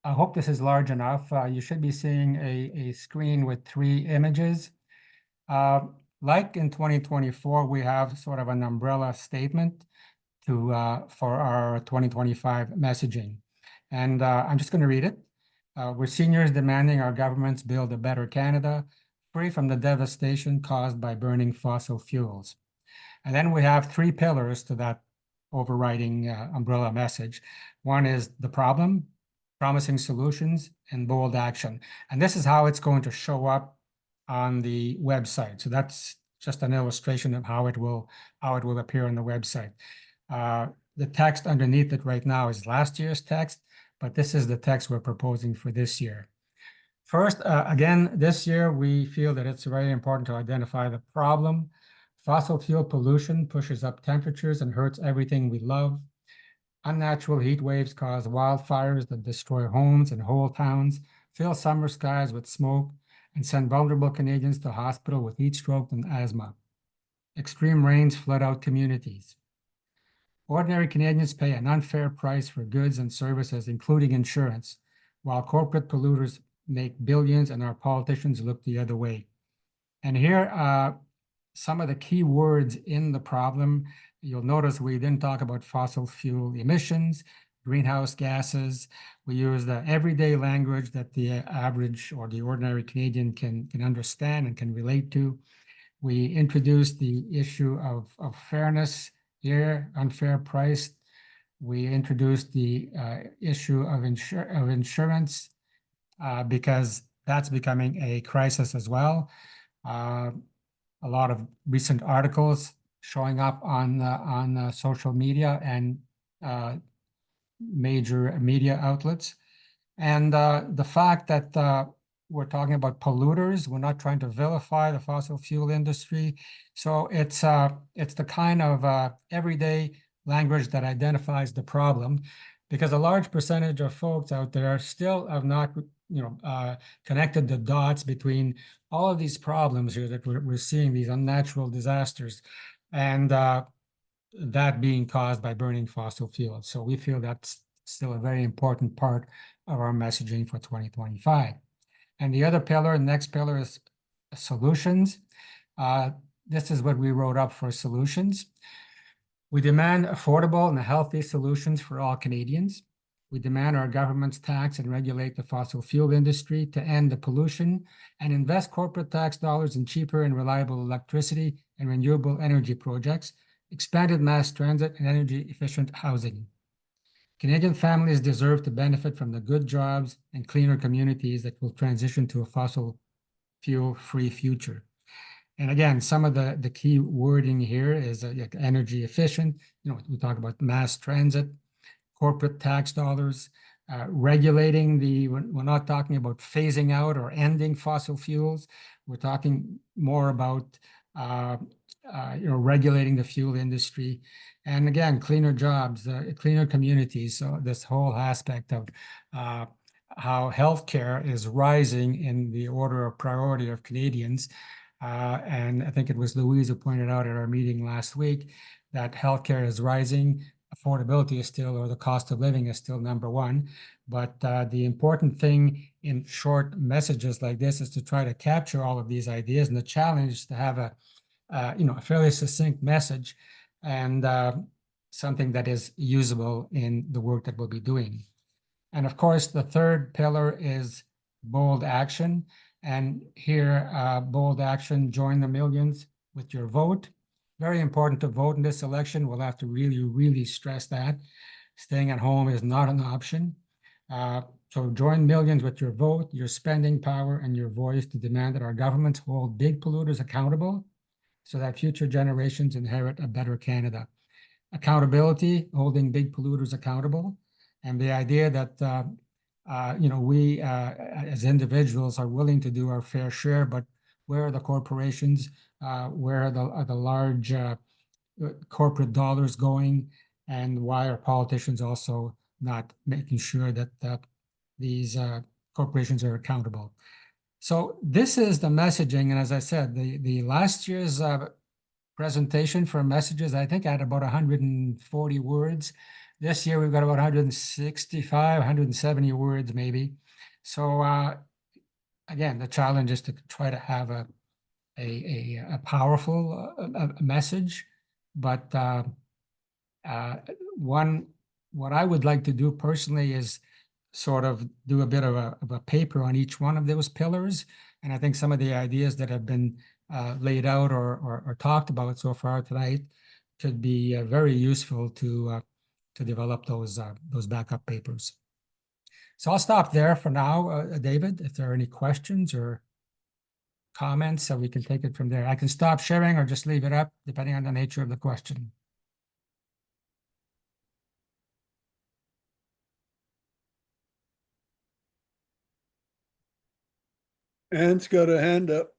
I hope this is large enough. You should be seeing a screen with three images. Like in 2024, we have sort of an umbrella statement for our 2025 messaging. And I'm just going to read it. We're seniors demanding our governments build a better Canada, free from the devastation caused by burning fossil fuels. And then we have three pillars to that overriding umbrella message. One is the problem, promising solutions, and bold action. And this is how it's going to show up on the website. So that's just an illustration of how it will appear on the website. The text underneath it right now is last year's text, but this is the text we're proposing for this year. First, again, this year, we feel that it's very important to identify the problem. Fossil fuel pollution pushes up temperatures and hurts everything we love. Unnatural heat waves cause wildfires that destroy homes and whole towns, fill summer skies with smoke, and send vulnerable Canadians to hospital with heat stroke and asthma. Extreme rains flood out communities. Ordinary Canadians pay an unfair price for goods and services, including insurance, while corporate polluters make billions and our politicians look the other way. And here are some of the key words in the problem. You'll notice we didn't talk about fossil fuel emissions, greenhouse gases. We use the everyday language that the average or the ordinary Canadian can understand and can relate to. We introduced the issue of fairness here, unfair price. We introduced the issue of insurance because that's becoming a crisis as well. A lot of recent articles showing up on social media and major media outlets. And the fact that we're talking about polluters, we're not trying to vilify the fossil fuel industry. So it's the kind of everyday language that identifies the problem, because a large percentage of folks out there still have not connected the dots between all of these problems here that we're seeing, these unnatural disasters, and that being caused by burning fossil fuels. So we feel that's still a very important part of our messaging for 2025. And the other pillar, next pillar, is solutions. This is what we wrote up for solutions. We demand affordable and healthy solutions for all Canadians. We demand our governments tax and regulate the fossil fuel industry to end the pollution and invest corporate tax dollars in cheaper and reliable electricity and renewable energy projects, expanded mass transit, and energy-efficient housing. Canadian families deserve to benefit from the good jobs and cleaner communities that will transition to a fossil fuel-free future. And again, some of the key wording here is energy efficient. We talk about mass transit, corporate tax dollars, regulating we're not talking about phasing out or ending fossil fuels. We're talking more about regulating the fuel industry. And again, cleaner jobs, cleaner communities. So this whole aspect of how healthcare is rising in the order of priority of Canadians. And I think it was Louise who pointed out at our meeting last week that healthcare is rising. Affordability is still, or the cost of living is still number one. But the important thing in short messages like this is to try to capture all of these ideas. And the challenge is to have a fairly succinct message and something that is usable in the work that we'll be doing. And of course, the third pillar is bold action. And here, bold action, join the millions with your vote. Very important to vote in this election. We'll have to really, really stress that. Staying at home is not an option. So join millions with your vote, your spending power, and your voice to demand that our governments hold big polluters accountable so that future generations inherit a better Canada. Accountability, holding big polluters accountable, and the idea that we as individuals are willing to do our fair share, but where are the corporations? Where are the large corporate dollars going? And why are politicians also not making sure that these corporations are accountable? So this is the messaging. And as I said, the last year's presentation for messages, I think, had about 140 words. This year, we've got about 165, 170 words, maybe. So again, the challenge is to try to have a powerful message. But what I would like to do personally is sort of do a bit of a paper on each one of those pillars. And I think some of the ideas that have been laid out or talked about so far tonight could be very useful to develop those backup papers. So I'll stop there for now, David, if there are any questions or comments, so we can take it from there. I can stop sharing or just leave it up, depending on the nature of the question. Anne's got a hand up.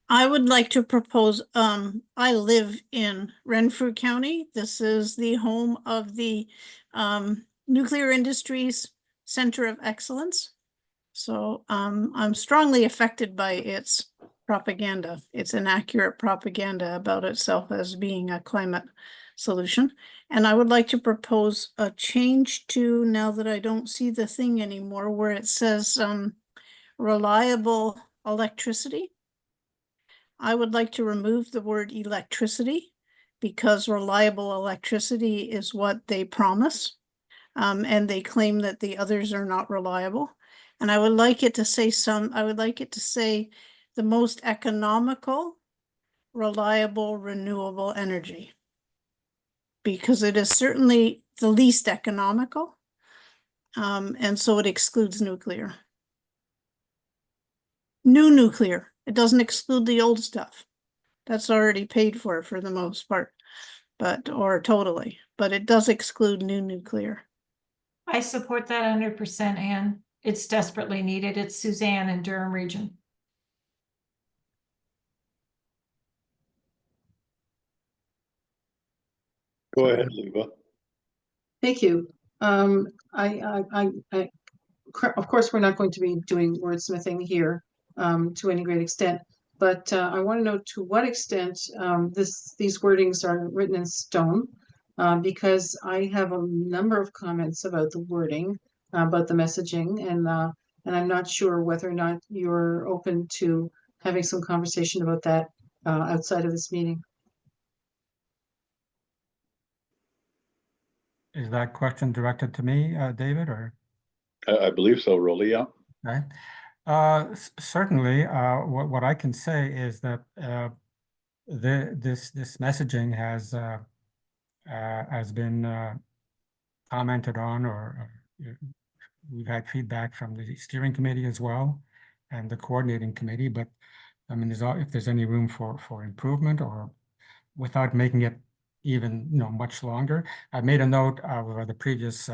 I would like to propose, I live in Renfrew County. This is the home of the Nuclear Industries Center of Excellence. So I'm strongly affected by its propaganda. It's inaccurate propaganda about itself as being a climate solution. And I would like to propose a change to, now that I don't see the thing anymore, where it says reliable electricity. I would like to remove the word electricity, because reliable electricity is what they promise. And they claim that the others are not reliable. And I would like it to say the most economical, reliable, renewable energy. Because it is certainly the least economical. And so it excludes nuclear. New nuclear. It doesn't exclude the old stuff. That's already paid for the most part, or totally, but it does exclude new nuclear. I support that 100%, Anne. It's desperately needed. It's Suzanne in Durham region. Go ahead, Luba. Thank you. Of course, we're not going to be doing wordsmithing here to any great extent, but I want to know to what extent these wordings are written in stone, because I have a number of comments about the wording, about the messaging, and I'm not sure whether or not you're open to having some conversation about that outside of this meeting. Is that question directed to me, David, or? I believe so, Rolly, yeah. Right. Certainly, what I can say is that this messaging has been commented on, or we've had feedback from the steering committee as well, and the coordinating committee. But I mean, if there's any room for improvement, or without making it even much longer. I made a note of the previous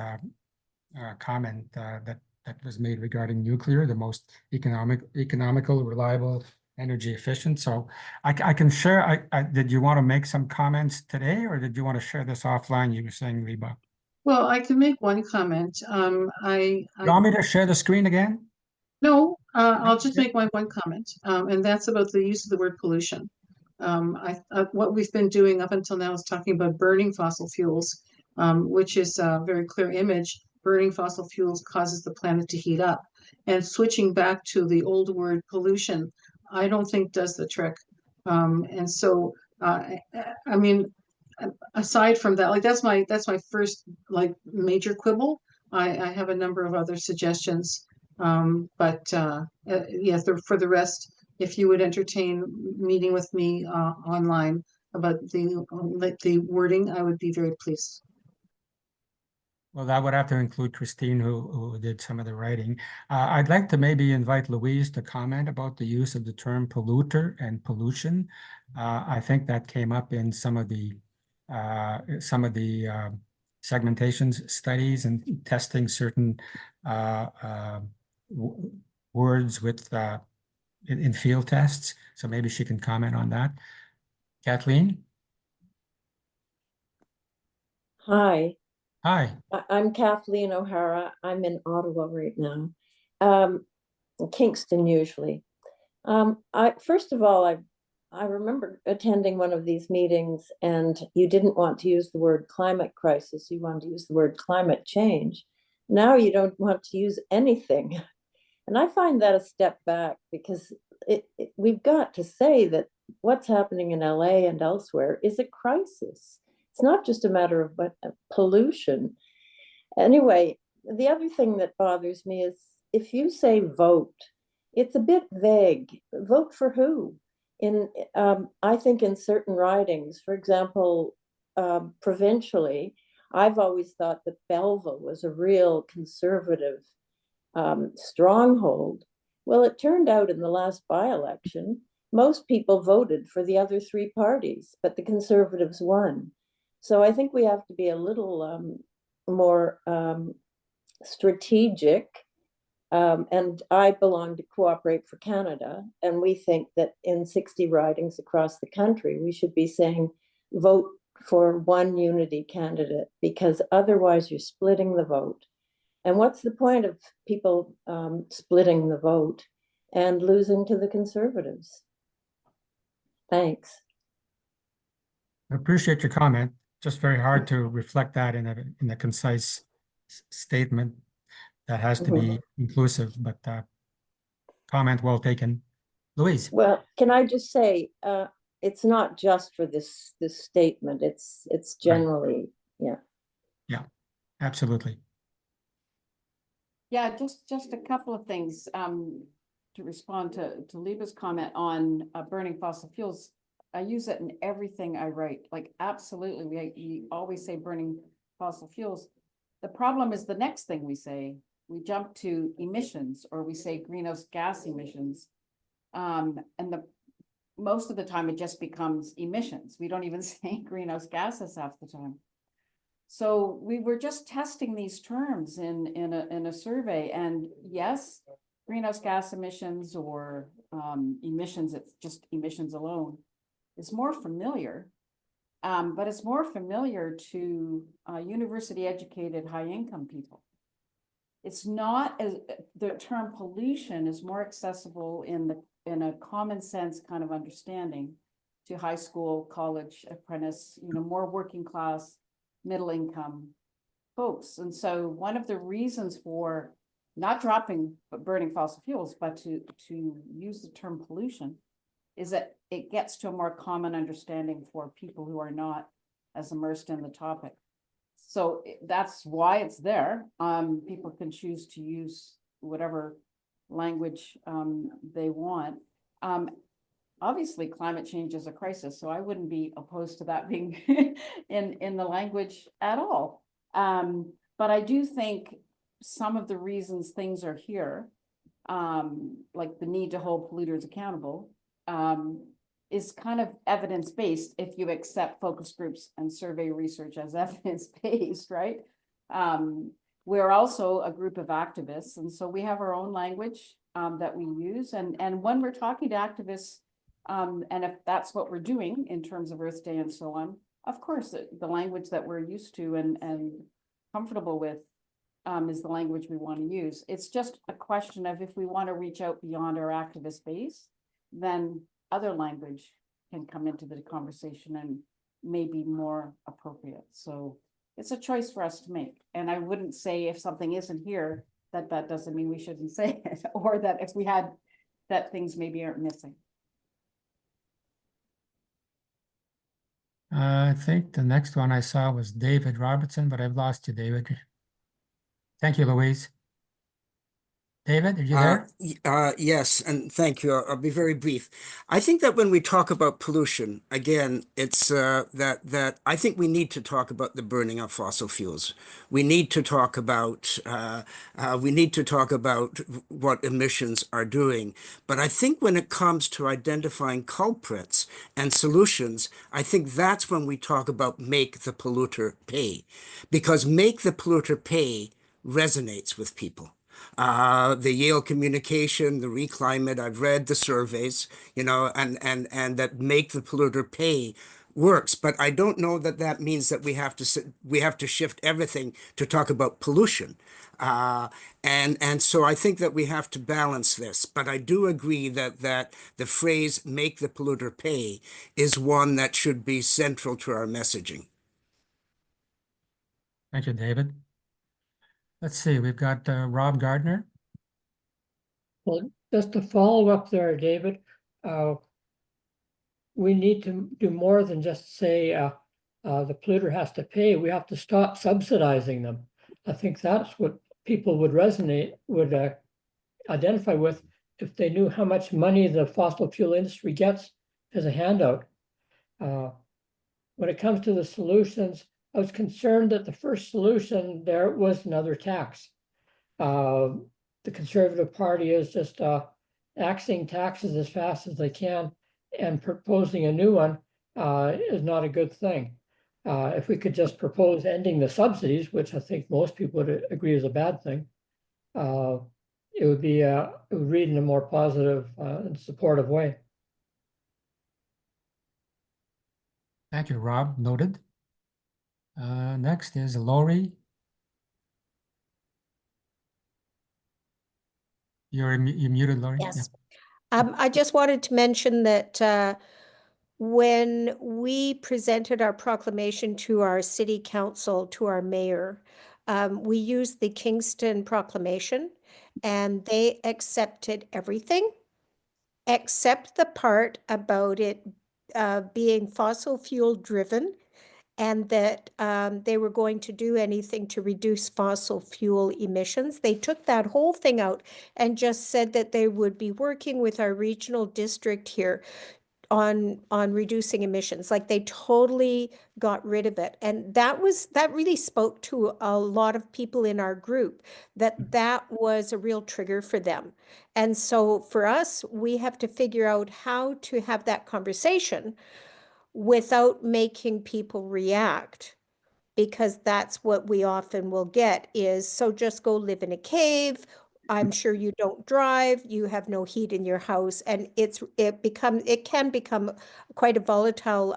comment that was made regarding nuclear, the most economical, reliable, energy efficient. So I can share. Did you want to make some comments today, or did you want to share this offline? You were saying, Reba. Well, I can make one comment. You want me to share the screen again? No, I'll just make one comment, and that's about the use of the word pollution. What we've been doing up until now is talking about burning fossil fuels, which is a very clear image. Burning fossil fuels causes the planet to heat up, and switching back to the old word pollution, I don't think does the trick. And so, I mean, aside from that, like that's my first like major quibble. I have a number of other suggestions, but yes, for the rest, if you would entertain meeting with me online about the wording, I would be very pleased. Well, that would have to include Christine, who did some of the writing. I'd like to maybe invite Louise to comment about the use of the term polluter and pollution. I think that came up in some of the segmentations studies and testing certain words with in field tests. So maybe she can comment on that. Kathleen? Hi. Hi. I'm Kathleen O'Hara. I'm in Ottawa right now, Kingston usually. First of all, I remember attending one of these meetings, and you didn't want to use the word climate crisis. You wanted to use the word climate change. Now you don't want to use anything. And I find that a step back, because we've got to say that what's happening in LA and elsewhere is a crisis. It's not just a matter of pollution. Anyway, the other thing that bothers me is if you say vote, it's a bit vague. Vote for who? I think in certain ridings, for example, provincially, I've always thought that Belleville was a real conservative stronghold. Well, it turned out in the last by-election, most people voted for the other three parties, but the Conservatives won. So I think we have to be a little more strategic. And I belong to Cooperate for Canada, and we think that in 60 ridings across the country, we should be saying vote for one unity candidate, because otherwise you're splitting the vote. And what's the point of people splitting the vote and losing to the Conservatives? Thanks. I appreciate your comment. Just very hard to reflect that in a concise statement that has to be inclusive, but comment well taken. Louise. Well, can I just say, it's not just for this statement. It's generally, yeah. Yeah, absolutely. Yeah, just a couple of things to respond to Liba's comment on burning fossil fuels. I use it in everything I write. Like, absolutely, we always say burning fossil fuels. The problem is the next thing we say. We jump to emissions, or we say greenhouse gas emissions, and most of the time it just becomes emissions. We don't even say greenhouse gases half the time. So we were just testing these terms in a survey, and yes, greenhouse gas emissions or emissions, it's just emissions alone, is more familiar, but it's more familiar to university-educated, high-income people. It's not as the term pollution is more accessible in a common sense kind of understanding to high school, college, apprentice, more working class, middle income folks. And so one of the reasons for not dropping burning fossil fuels, but to use the term pollution, is that it gets to a more common understanding for people who are not as immersed in the topic. So that's why it's there. People can choose to use whatever language they want. Obviously, climate change is a crisis, so I wouldn't be opposed to that being in the language at all. But I do think some of the reasons things are here, like the need to hold polluters accountable, is kind of evidence-based if you accept focus groups and survey research as evidence-based, right? We're also a group of activists, and so we have our own language that we use. And when we're talking to activists, and if that's what we're doing in terms of Earth Day and so on, of course, the language that we're used to and comfortable with is the language we want to use. It's just a question of if we want to reach out beyond our activist base, then other language can come into the conversation and may be more appropriate. So it's a choice for us to make. And I wouldn't say if something isn't here, that doesn't mean we shouldn't say it, or that if we had, that things maybe aren't missing. I think the next one I saw was David Robertson, but I've lost you, David. Thank you, Louise. David, are you there? Yes, and thank you. I'll be very brief. I think that when we talk about pollution, again, it's that I think we need to talk about the burning of fossil fuels. We need to talk about what emissions are doing. But I think when it comes to identifying culprits and solutions, I think that's when we talk about make the polluter pay, because make the polluter pay resonates with people. The Yale Communication, the Reclimate, I've read the surveys, and that make the polluter pay works. But I don't know that means that we have to shift everything to talk about pollution. And so I think that we have to balance this. But I do agree that the phrase make the polluter pay is one that should be central to our messaging. Thank you, David. Let's see, we've got Rob Gardner. Well, just to follow up there, David, we need to do more than just say the polluter has to pay. We have to stop subsidizing them. I think that's what people would identify with if they knew how much money the fossil fuel industry gets as a handout. When it comes to the solutions, I was concerned that the first solution there was another tax. The Conservative Party is just axing taxes as fast as they can, and proposing a new one is not a good thing. If we could just propose ending the subsidies, which I think most people would agree is a bad thing, it would read in a more positive and supportive way. Thank you, Rob. Noted. Next is Lori. You're muted, Lori. Yes. I just wanted to mention that when we presented our proclamation to our city council, to our mayor, we used the Kingston Proclamation, and they accepted everything except the part about it being fossil fuel driven, and that they were going to do anything to reduce fossil fuel emissions. They took that whole thing out and just said that they would be working with our regional district here on reducing emissions. Like, they totally got rid of it. And that really spoke to a lot of people in our group, that was a real trigger for them. And so for us, we have to figure out how to have that conversation without making people react, because that's what we often will get is, so just go live in a cave. I'm sure you don't drive, you have no heat in your house, and it can become quite a volatile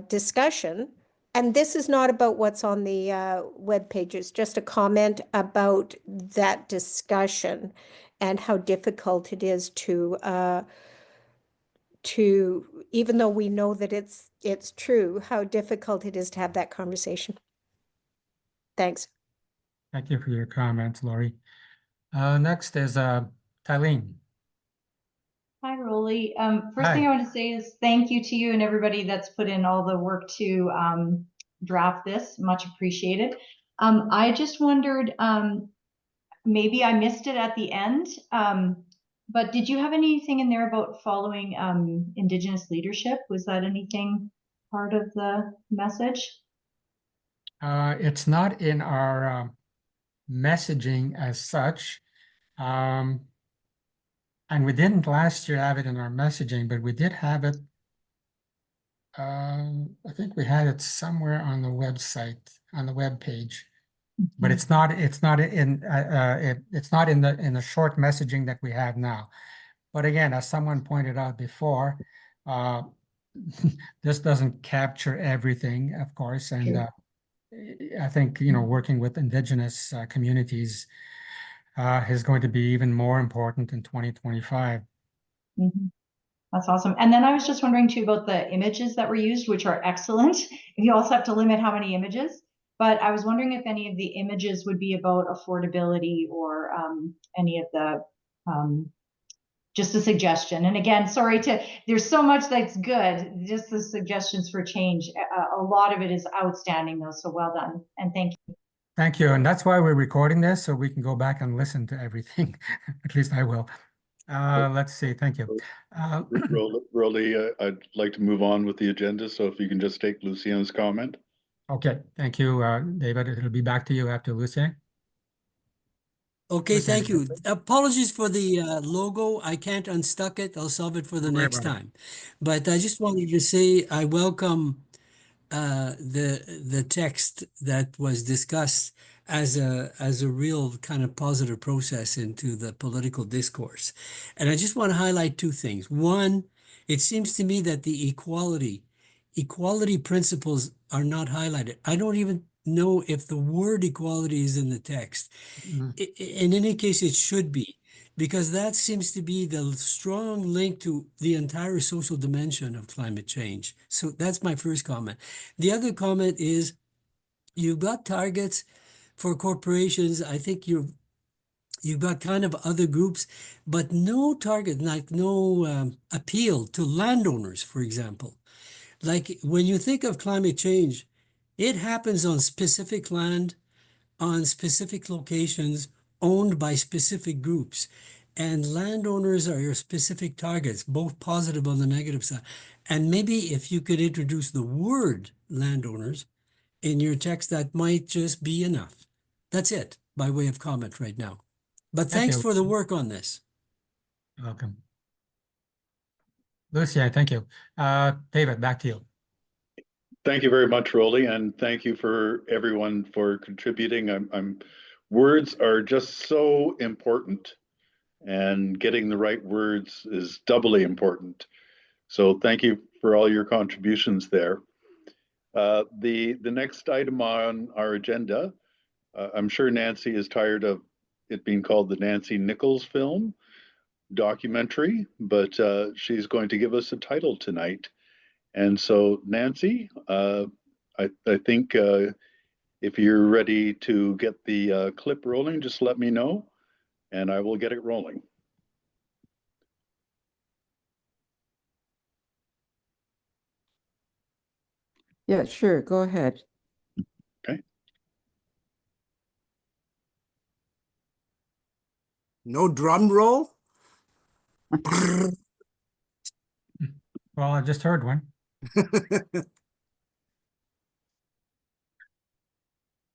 discussion. And this is not about what's on the web pages, just a comment about that discussion and how difficult it is to even though we know that it's true, how difficult it is to have that conversation. Thanks. Thank you for your comments, Lori. Next is Tylene. Hi, Rolly. First Hi. thing I want to say is thank you to you and everybody that's put in all the work to draft this. Much appreciated. I just wondered, maybe I missed it at the end, but did you have anything in there about following Indigenous leadership? Was that anything part of the message? It's not in our messaging as such. And we didn't last year have it in our messaging, but we did have it. I think we had it somewhere on the website, on the web page, but it's not in the short messaging that we have now. But again, as someone pointed out before, this doesn't capture everything, of course, and I think, working with Indigenous communities is going to be even more important in 2025. Mm-hmm. That's awesome. And then I was just wondering too about the images that were used, which are excellent. You also have to limit how many images, but I was wondering if any of the images would be about affordability or any of the, just a suggestion. And again, there's so much that's good, just the suggestions for change. A lot of it is outstanding though, so well done. And thank you. Thank you. And that's why we're recording this, so we can go back and listen to everything. At least I will. Let's see. Thank you. Rolly, I'd like to move on with the agenda, so if you can just take Lucien's comment. Okay. Thank you, David. It'll be back to you after Lucien. Okay, thank you. Apologies for the logo. I can't unstuck it. I'll solve it for the next time. But I just wanted to say I welcome the text that was discussed as a real kind of positive process into the political discourse. And I just want to highlight two things. One, it seems to me that the equality principles are not highlighted. I don't even know if the word equality is in the text. In any case, it should be, because that seems to be the strong link to the entire social dimension of climate change. So that's my first comment. The other comment is, you've got targets for corporations. I think you've got kind of other groups, but no target, like no appeal to landowners, for example. Like when you think of climate change, it happens on specific land, on specific locations, owned by specific groups. and landowners are your specific targets, both positive on the negative side. And maybe if you could introduce the word landowners in your text, that might just be enough. That's it, by way of comment right now. But Thank thanks you. for the work on this. Welcome. Lucia, thank you. David, back to you. Thank you very much, Rolly, and thank you for everyone for contributing. Words are just so important, and getting the right words is doubly important. So thank you for all your contributions there. The next item on our agenda, I'm sure Nancy is tired of it being called the Nancy Nichols film documentary, but she's going to give us a title tonight. And so, Nancy, I think if you're ready to get the clip rolling, just let me know, and I will get it rolling. Yeah, sure. Go ahead. Okay. No drum roll? Well, I just heard one.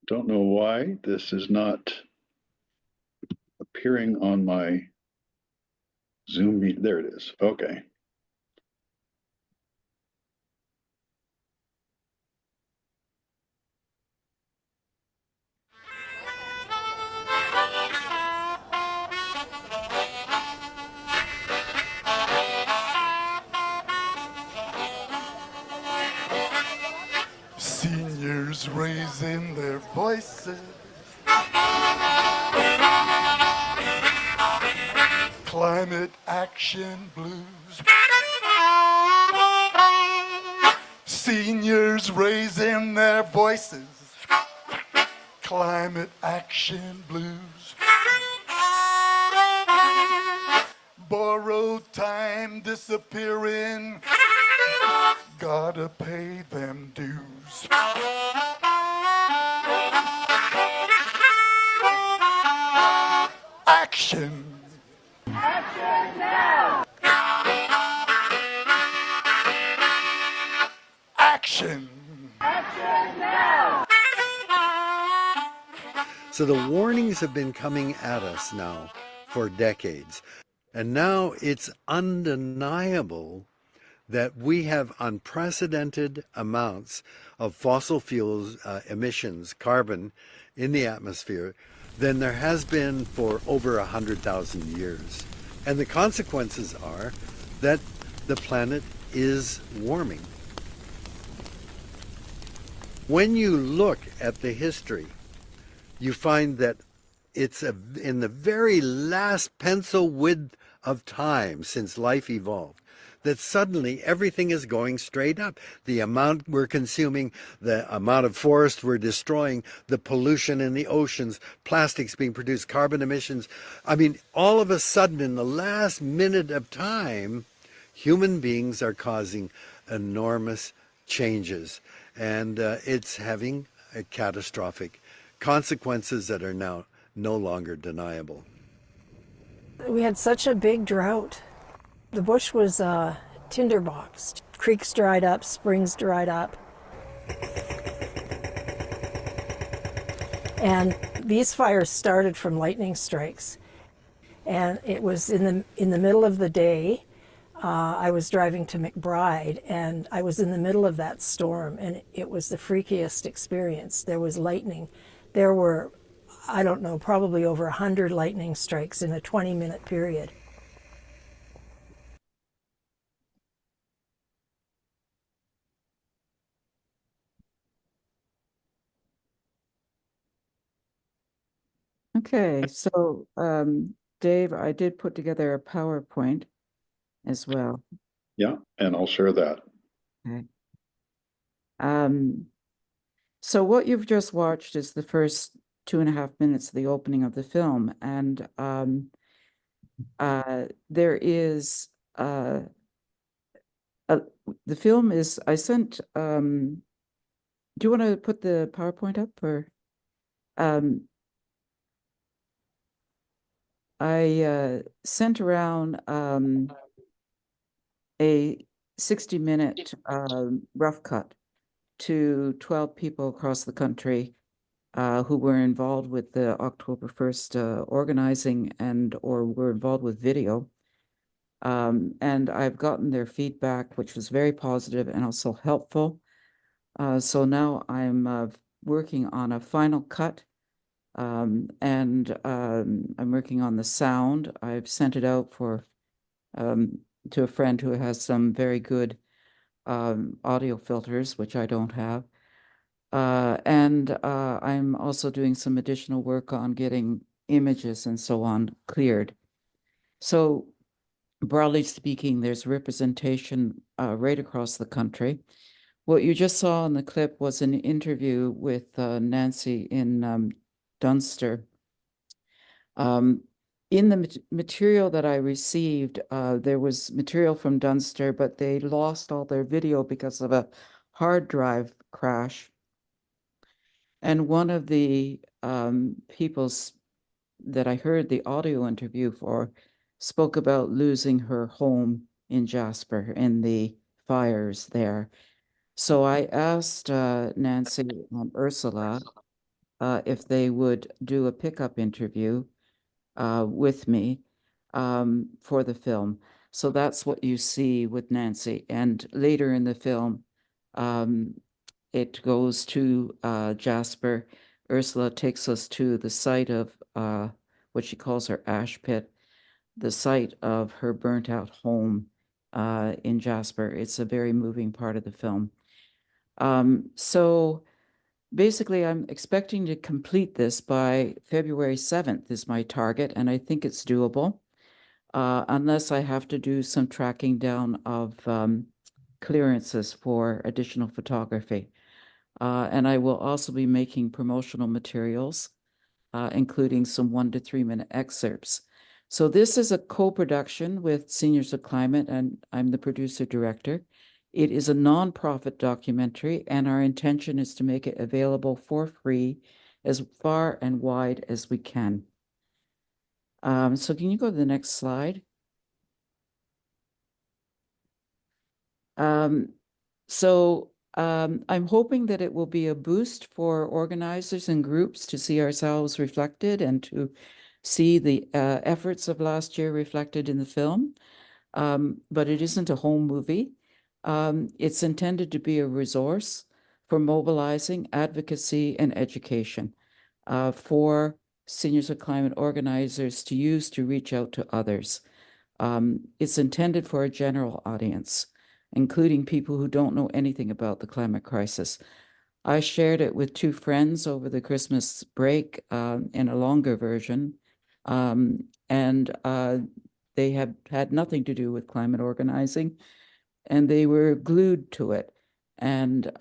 Don't know why this is not appearing on my Zoom meet. There it is. Okay. Seniors raising their voices, climate action blues. Seniors raising their voices, climate action blues. Borrowed time disappearing, gotta pay them dues. Action! Action now! Action! Action now! So the warnings have been coming at us now for decades. And now it's undeniable that we have unprecedented amounts of fossil fuels emissions, carbon, in the atmosphere than there has been for over 100,000 years. And the consequences are that the planet is warming. When you look at the history, you find that it's in the very last pencil width of time since life evolved, that suddenly everything is going straight up. The amount we're consuming, the amount of forest we're destroying, the pollution in the oceans, plastics being produced, carbon emissions. I mean, all of a sudden, in the last minute of time, human beings are causing enormous changes. And it's having a catastrophic consequences that are now no longer deniable. We had such a big drought. The bush was tinderboxed. Creeks dried up, springs dried up. And these fires started from lightning strikes. And it was in the middle of the day. I was driving to McBride, and I was in the middle of that storm, and it was the freakiest experience. There was lightning. There were, I don't know, probably over 100 lightning strikes in a 20-minute period. Okay, so Dave, I did put together a PowerPoint as well. Yeah, and I'll share that. Okay. So what you've just watched is the first 2.5 minutes of the opening of the film, and there is the film is, I sent, do you want to put the PowerPoint up, or I sent around a 60-minute rough cut to 12 people across the country who were involved with the October 1st organizing and or were involved with video. And I've gotten their feedback, which was very positive and also helpful. So now I'm working on a final cut, and I'm working on the sound. I've sent it out for to a friend who has some very good audio filters, which I don't have. And I'm also doing some additional work on getting images and so on cleared. So broadly speaking, there's representation right across the country. What you just saw in the clip was an interview with Nancy in Dunster. In the material that I received, there was material from Dunster, but they lost all their video because of a hard drive crash. And one of the people's that I heard the audio interview for spoke about losing her home in Jasper in the fires there. So I asked Nancy and Ursula if they would do a pickup interview with me for the film. So that's what you see with Nancy. And later in the film, it goes to Jasper. Ursula takes us to the site of what she calls her ash pit, the site of her burnt out home in Jasper. It's a very moving part of the film. So basically, I'm expecting to complete this by February 7th is my target, and I think it's doable, unless I have to do some tracking down of clearances for additional photography. And I will also be making promotional materials, including some 1 to 3 minute excerpts. So this is a co-production with Seniors of Climate, and I'm the producer director. It is a nonprofit documentary, and our intention is to make it available for free as far and wide as we can. So can you go to the next slide? I'm hoping that it will be a boost for organizers and groups to see ourselves reflected and to see the efforts of last year reflected in the film. But it isn't a home movie. It's intended to be a resource for mobilizing advocacy and education for Seniors of Climate organizers to use to reach out to others. It's intended for a general audience, including people who don't know anything about the climate crisis. I shared it with 2 friends over the Christmas break in a longer version, and they have had nothing to do with climate organizing, and they were glued to it. And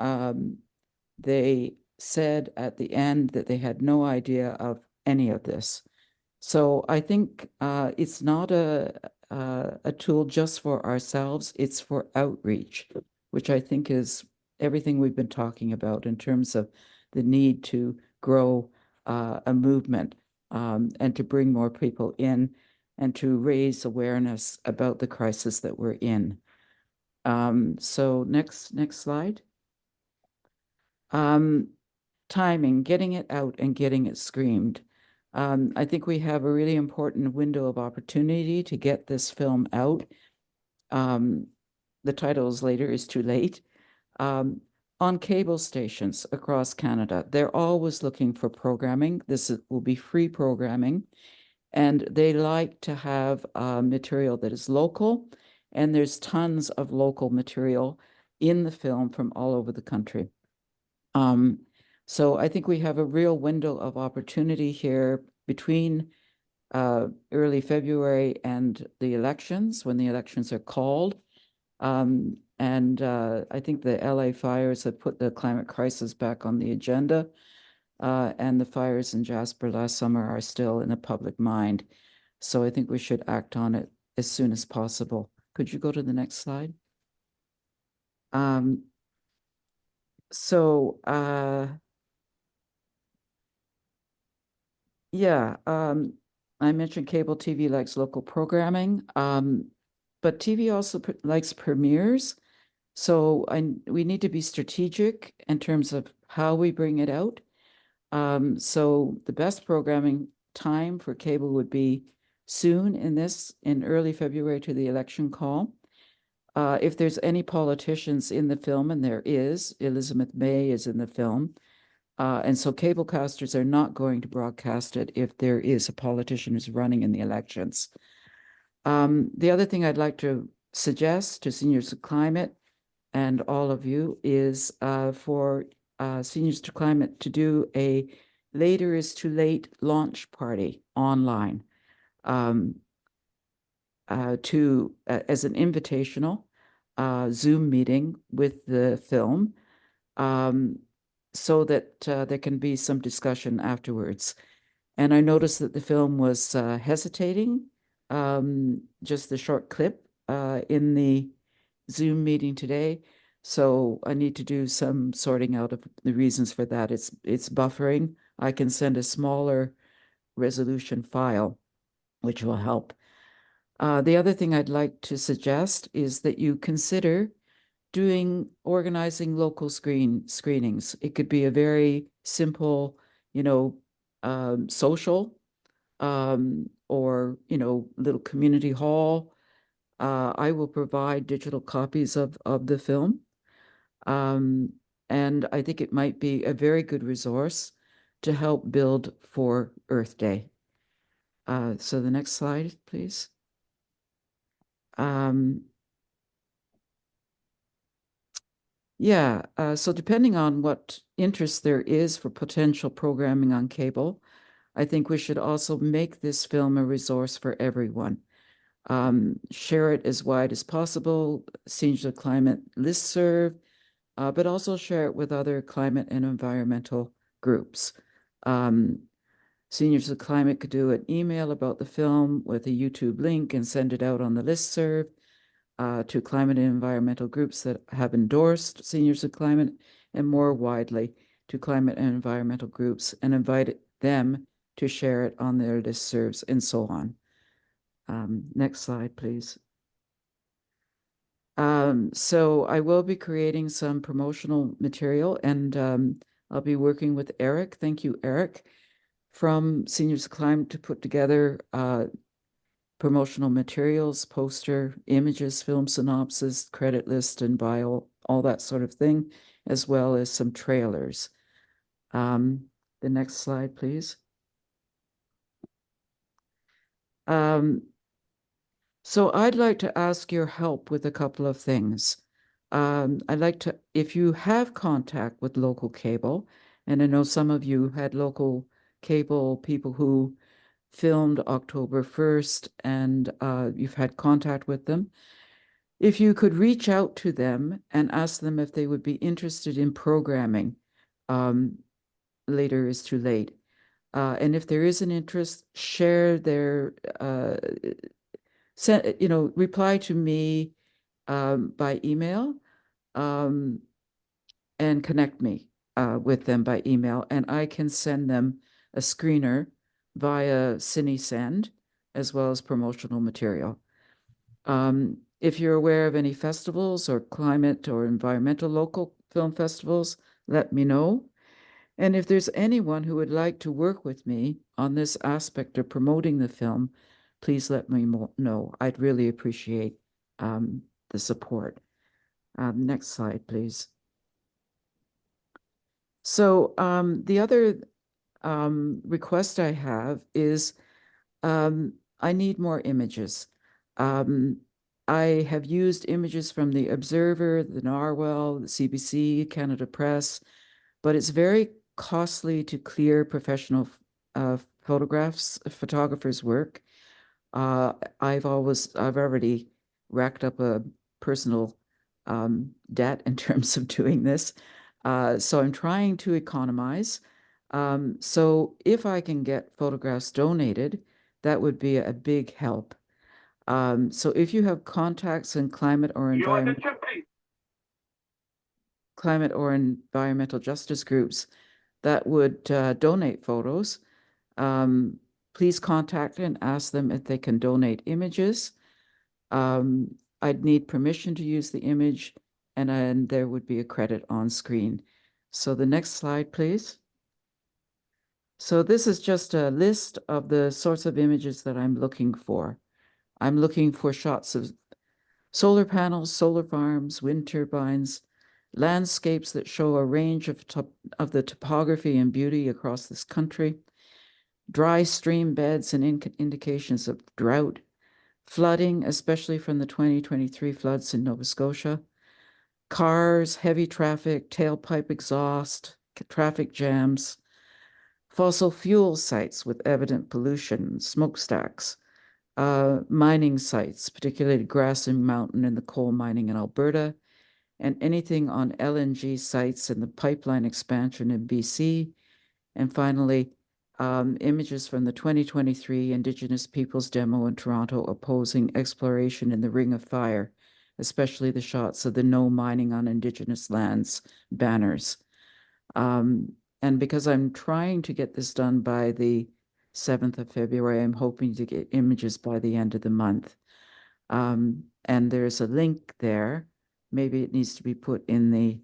they said at the end that they had no idea of any of this. So I think it's not a tool just for ourselves, it's for outreach, which I think is everything we've been talking about in terms of the need to grow a movement and to bring more people in and to raise awareness about the crisis that we're in. So next slide. Timing, getting it out and getting it screened. I think we have a really important window of opportunity to get this film out. The title is Later is Too Late. On cable stations across Canada, they're always looking for programming. This will be free programming, and they like to have material that is local, and there's tons of local material in the film from all over the country. So I think we have a real window of opportunity here between early February and the elections, when the elections are called. I think the LA fires have put the climate crisis back on the agenda, and the fires in Jasper last summer are still in the public mind. So I think we should act on it as soon as possible. Could you go to the next slide? Yeah, I mentioned cable TV likes local programming, but TV also likes premieres. So we need to be strategic in terms of how we bring it out. So the best programming time for cable would be soon in early February to the election call. If there's any politicians in the film, and there is, Elizabeth May is in the film. And so cablecasters are not going to broadcast it if there is a politician who's running in the elections. The other thing I'd like to suggest to Seniors to Climate and all of you is for Seniors to Climate to do a Later is Too Late launch party online as an invitational Zoom meeting with the film, so that there can be some discussion afterwards. And I noticed that the film was hesitating, just the short clip in the Zoom meeting today. So I need to do some sorting out of the reasons for that. It's buffering. I can send a smaller resolution file, which will help. The other thing I'd like to suggest is that you consider organizing local screenings. It could be a very simple, social, or, little community hall. I will provide digital copies of the film. And I think it might be a very good resource to help build for Earth Day. So the next slide, please. So depending on what interest there is for potential programming on cable, I think we should also make this film a resource for everyone. Share it as wide as possible, Seniors to Climate listserv, but also share it with other climate and environmental groups. Seniors to Climate could do an email about the film with a YouTube link and send it out on the listserv to climate and environmental groups that have endorsed Seniors to Climate, and more widely to climate and environmental groups, and invite them to share it on their listservs and so on. Next slide, please. So I will be creating some promotional material, and I'll be working with Eric. Thank you, Eric, from Seniors to Climate, to put together promotional materials, poster, images, film synopsis, credit list, and bio, all that sort of thing, as well as some trailers. The next slide, please. So I'd like to ask your help with a couple of things. I'd like to, if you have contact with local cable, and I know some of you had local cable people who filmed October 1st, and you've had contact with them, if you could reach out to them and ask them if they would be interested in programming Later is Too Late. And if there is an interest, share their reply to me by email, and connect me with them by email, and I can send them a screener via CineSend, as well as promotional material. If you're aware of any festivals or climate or environmental local film festivals, let me know. And if there's anyone who would like to work with me on this aspect of promoting the film, please let me know. I'd really appreciate the support. Next slide, please. So the other request I have is I need more images. I have used images from the Observer, the Narwhal, the CBC, Canada Press, but it's very costly to clear professional photographers' work. I've already racked up a personal debt in terms of doing this. So I'm trying to economize. So if I can get photographs donated, that would be a big help. So if you have contacts in climate or environmental justice groups that would donate photos, please contact and ask them if they can donate images. I'd need permission to use the image, and there would be a credit on screen. So the next slide, please. So this is just a list of the sorts of images that I'm looking for. I'm looking for shots of solar panels, solar farms, wind turbines, landscapes that show a range of the topography and beauty across this country, dry stream beds and indications of drought, flooding, especially from the 2023 floods in Nova Scotia, cars, heavy traffic, tailpipe exhaust, traffic jams, fossil fuel sites with evident pollution, smokestacks, mining sites, particularly Grassy Mountain and the coal mining in Alberta, and anything on LNG sites and the pipeline expansion in BC. And finally, images from the 2023 Indigenous Peoples Demo in Toronto opposing exploration in the Ring of Fire, especially the shots of the No Mining on Indigenous Lands banners. And because I'm trying to get this done by the 7th of February, I'm hoping to get images by the end of the month. And there's a link there. Maybe it needs to be put in the,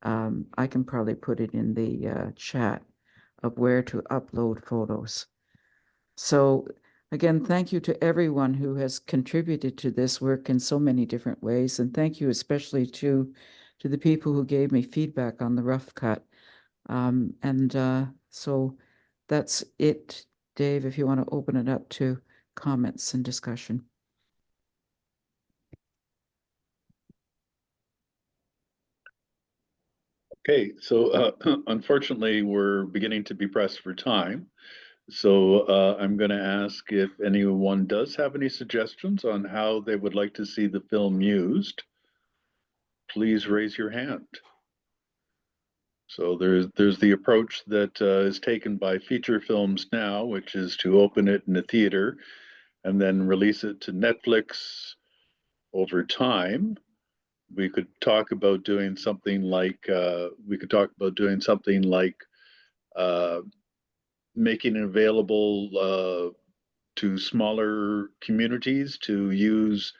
I can probably put it in the chat of where to upload photos. So again, thank you to everyone who has contributed to this work in so many different ways. And thank you especially to the people who gave me feedback on the rough cut. So that's it. Dave, if you want to open it up to comments and discussion. Okay, so unfortunately, we're beginning to be pressed for time. So I'm going to ask if anyone does have any suggestions on how they would like to see the film used. Please raise your hand. So there's the approach that is taken by feature films now, which is to open it in a theater and then release it to Netflix over time. We could talk about doing something like making it available to smaller communities to use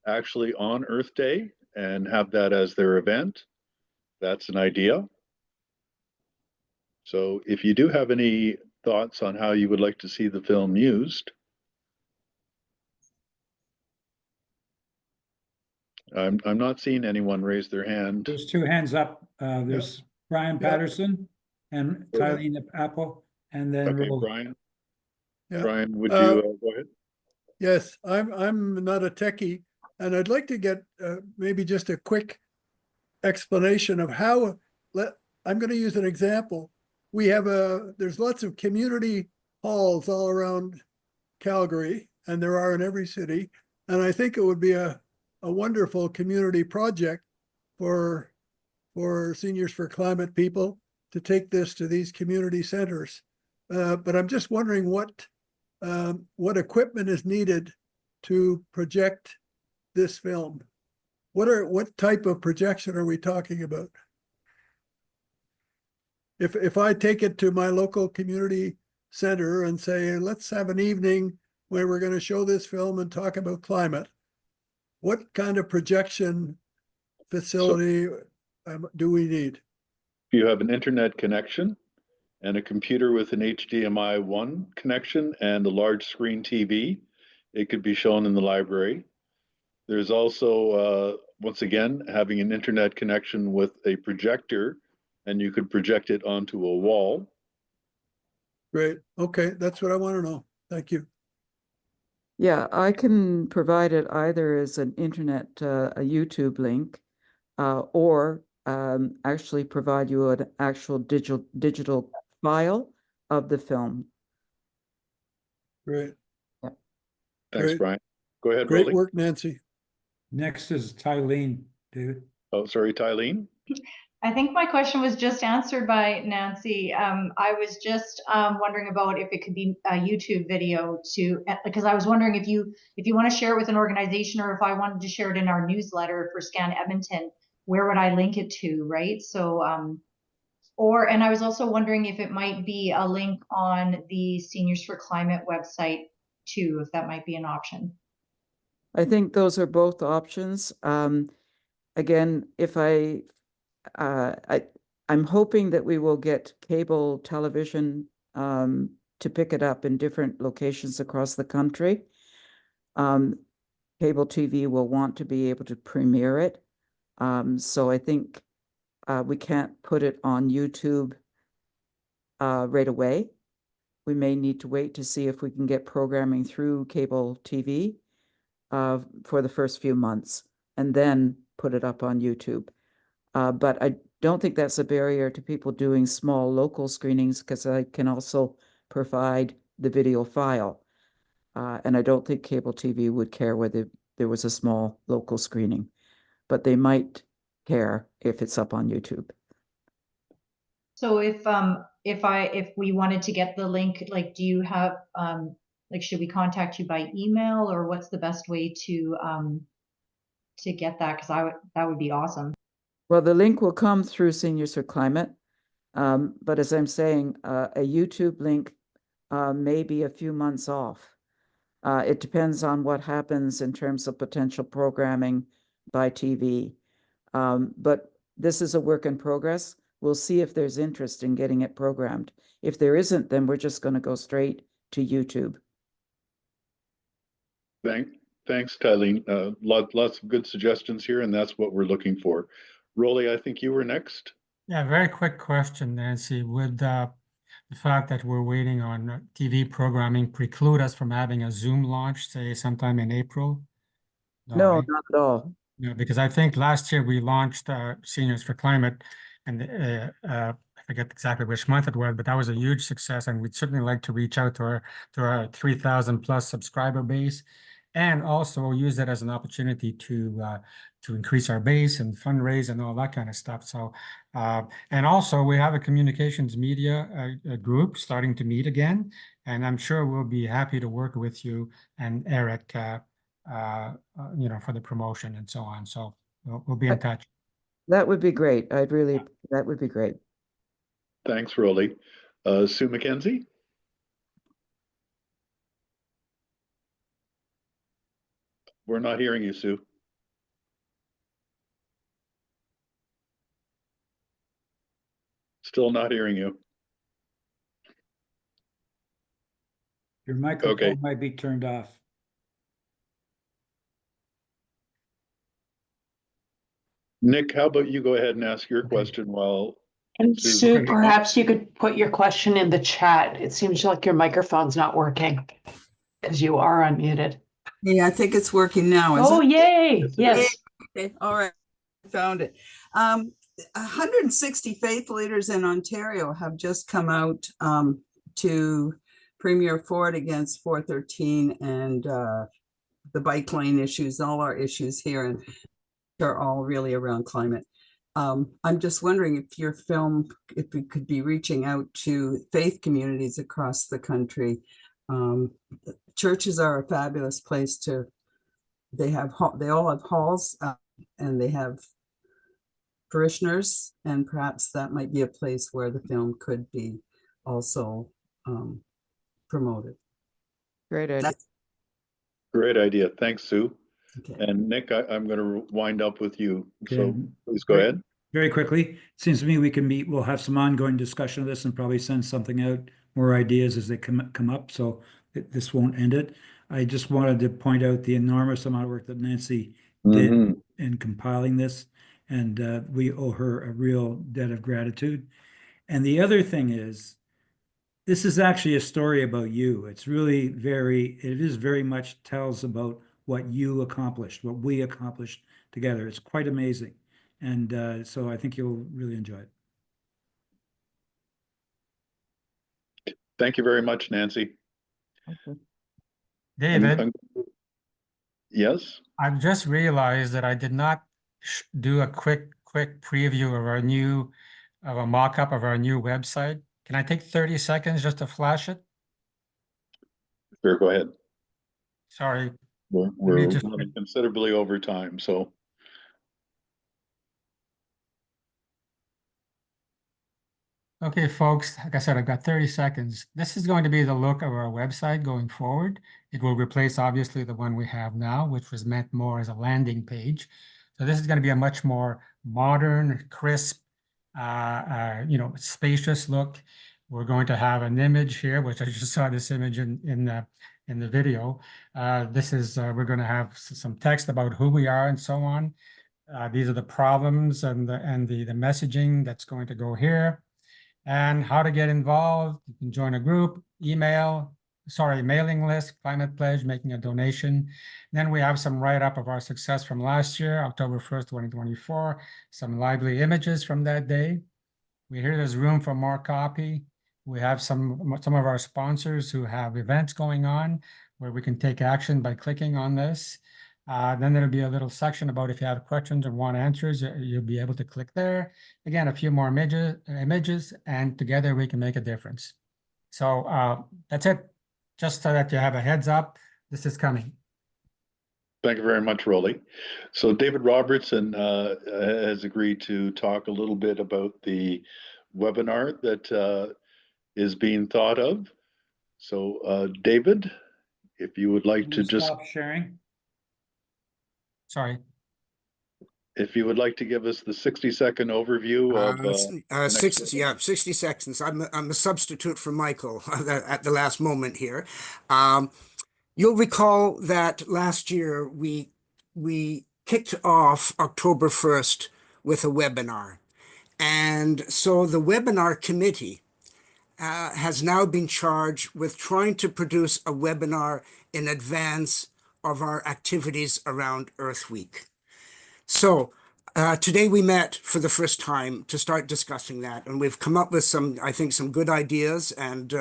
actually on Earth Day and have that as their event. That's an idea. So if you do have any thoughts on how you would like to see the film used, I'm not seeing anyone raise their hand. There's two hands up. There's Brian Patterson and Tylene Apple, and then Okay, we'll... Brian. Yeah. Brian, would you go ahead? Yes, I'm not a techie, and I'd like to get maybe just a quick explanation of how. I'm going to use an example. We have there's lots of community halls all around Calgary, and there are in every city. And I think it would be a wonderful community project for Seniors for Climate people to take this to these community centers. But I'm just wondering what equipment is needed to project this film. What type of projection are we talking about? If I take it to my local community center and say, let's have an evening where we're going to show this film and talk about climate, what kind of projection facility do we need? If you have an internet connection and a computer with an HDMI 1 connection and a large screen TV, it could be shown in the library. There's also, once again, having an internet connection with a projector, and you could project it onto a wall. Great. Okay, that's what I want to know. Thank you. Yeah, I can provide it either as an internet, a YouTube link, or actually provide you an actual digital file of the film. Great. Yeah. Thanks, Great. Brian. Go ahead, Great Rolly. work, Nancy. Next is Tylene, David. Oh, sorry, Tylene. I think my question was just answered by Nancy. I was just wondering about if it could be a YouTube video because I was wondering if you want to share it with an organization, or if I wanted to share it in our newsletter for Scan Edmonton, where would I link it to, right? So And I was also wondering if it might be a link on the Seniors for Climate website too, if that might be an option. I think those are both options. Again, if I'm hoping that we will get cable television to pick it up in different locations across the country. Cable TV will want to be able to premiere it. So I think we can't put it on YouTube right away. We may need to wait to see if we can get programming through cable TV for the first few months and then put it up on YouTube. But I don't think that's a barrier to people doing small local screenings because I can also provide the video file. And I don't think cable TV would care whether there was a small local screening, but they might care if it's up on YouTube. So if we wanted to get the link, like, do you have, like, should we contact you by email, or what's the best way to get that? Because that would be awesome. Well, the link will come through Seniors for Climate. But as I'm saying, a YouTube link may be a few months off. It depends on what happens in terms of potential programming by TV. But this is a work in progress. We'll see if there's interest in getting it programmed. If there isn't, then we're just going to go straight to YouTube. Thanks, Tylene. Lots of good suggestions here, and that's what we're looking for. Rolly, I think you were next. Yeah, very quick question, Nancy. Would the fact that we're waiting on TV programming preclude us from having a Zoom launch, say sometime in April? No, right? not at all. No, because I think last year we launched Seniors for Climate, and I forget exactly which month it was, but that was a huge success, and we'd certainly like to reach out to our 3,000 plus subscriber base, and also use it as an opportunity to increase our base and fundraise and all that kind of stuff. So, and also we have a communications media group starting to meet again, and I'm sure we'll be happy to work with you and Eric, for the promotion and so on. So we'll be in touch. That would be great. That would be great. Thanks, Rolly. Sue McKenzie? We're not hearing you, Sue. Still not hearing you. Your microphone might be turned off. Nick, how about you go ahead and ask your question while And Sue's Sue, picking up? perhaps you could put your question in the chat. It seems like your microphone's not working because you are unmuted. Yeah, I think it's working now. Oh, yay. Yes. Okay. All right. Found it. 160 faith leaders in Ontario have just come out to Premier Ford against 413 and the bike lane issues, all our issues here, and they're all really around climate. I'm just wondering if your film, if it could be reaching out to faith communities across the country. Churches are a fabulous place to, they all have halls and they have parishioners, and perhaps that might be a place where the film could be also promoted. Great idea. Great idea. Thanks, Sue. Okay. And Nick, I'm going to wind up with you. Okay. So please go ahead. Very quickly, it seems to me we can meet, we'll have some ongoing discussion of this and probably send something out, more ideas as they come up. So this won't end it. I just wanted to point out the enormous amount of work that Nancy did in compiling this. And we owe her a real debt of gratitude. And the other thing is, this is actually a story about you. It's really it is very much tells about what you accomplished, what we accomplished together. It's quite amazing. And so I think you'll really enjoy it. Thank you very much, Nancy. Okay. David, yes? I've just realized that I did not do a quick preview of a mock-up of our new website. Can I take 30 seconds just to flash it? Sure, go ahead. Sorry. We're running considerably over time, so. Okay, folks, like I said, I've got 30 seconds. This is going to be the look of our website going forward. It will replace obviously the one we have now, which was meant more as a landing page. So this is going to be a much more modern, crisp, spacious look. We're going to have an image here, which I just saw this image in the video. We're going to have some text about who we are and so on. These are the problems and the messaging that's going to go here. And how to get involved. You can join a group, mailing list, climate pledge, making a donation. Then we have some write-up of our success from last year, October 1st, 2024, some lively images from that day. We hear there's room for more copy. We have some of our sponsors who have events going on where we can take action by clicking on this. Then there'll be a little section about if you have questions or want answers, you'll be able to click there. Again, a few more images, and together we can make a difference. So that's it. Just so that you have a heads up, this is coming. Thank you very much, Rolly. So David Robertson has agreed to talk a little bit about the webinar that is being thought of. So David, if you would like to just stop sharing. Sorry. If you would like to give us the 60-second overview of 60 seconds. I'm a substitute for Michael at the last moment here. You'll recall that last year we kicked off October 1st with a webinar. And so the webinar committee has now been charged with trying to produce a webinar in advance of our activities around Earth Week. So today we met for the first time to start discussing that, and we've come up with some good ideas, and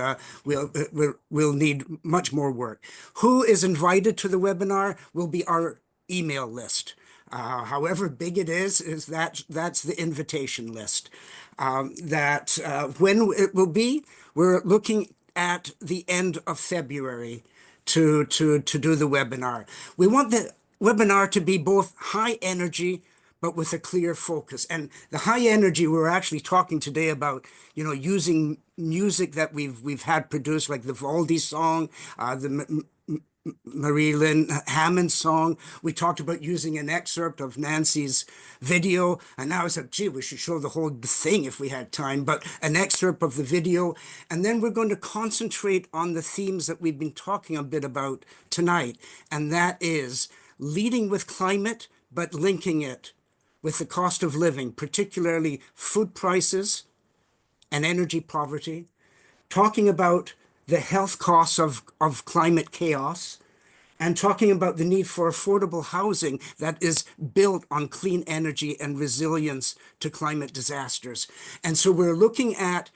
we'll need much more work. Who is invited to the webinar will be our email list. However big it is that's the invitation list. When it will be, we're looking at the end of February to do the webinar. We want the webinar to be both high energy, but with a clear focus. And the high energy, we're actually talking today about, using music that we've had produced, like the Vivaldi song, the Marie-Lynn Hammond song. We talked about using an excerpt of Nancy's video, and now I said, gee, we should show the whole thing if we had time, but an excerpt of the video. And then we're going to concentrate on the themes that we've been talking a bit about tonight, and that is leading with climate, but linking it with the cost of living, particularly food prices and energy poverty, talking about the health costs of climate chaos, and talking about the need for affordable housing that is built on clean energy and resilience to climate disasters. And so we're looking at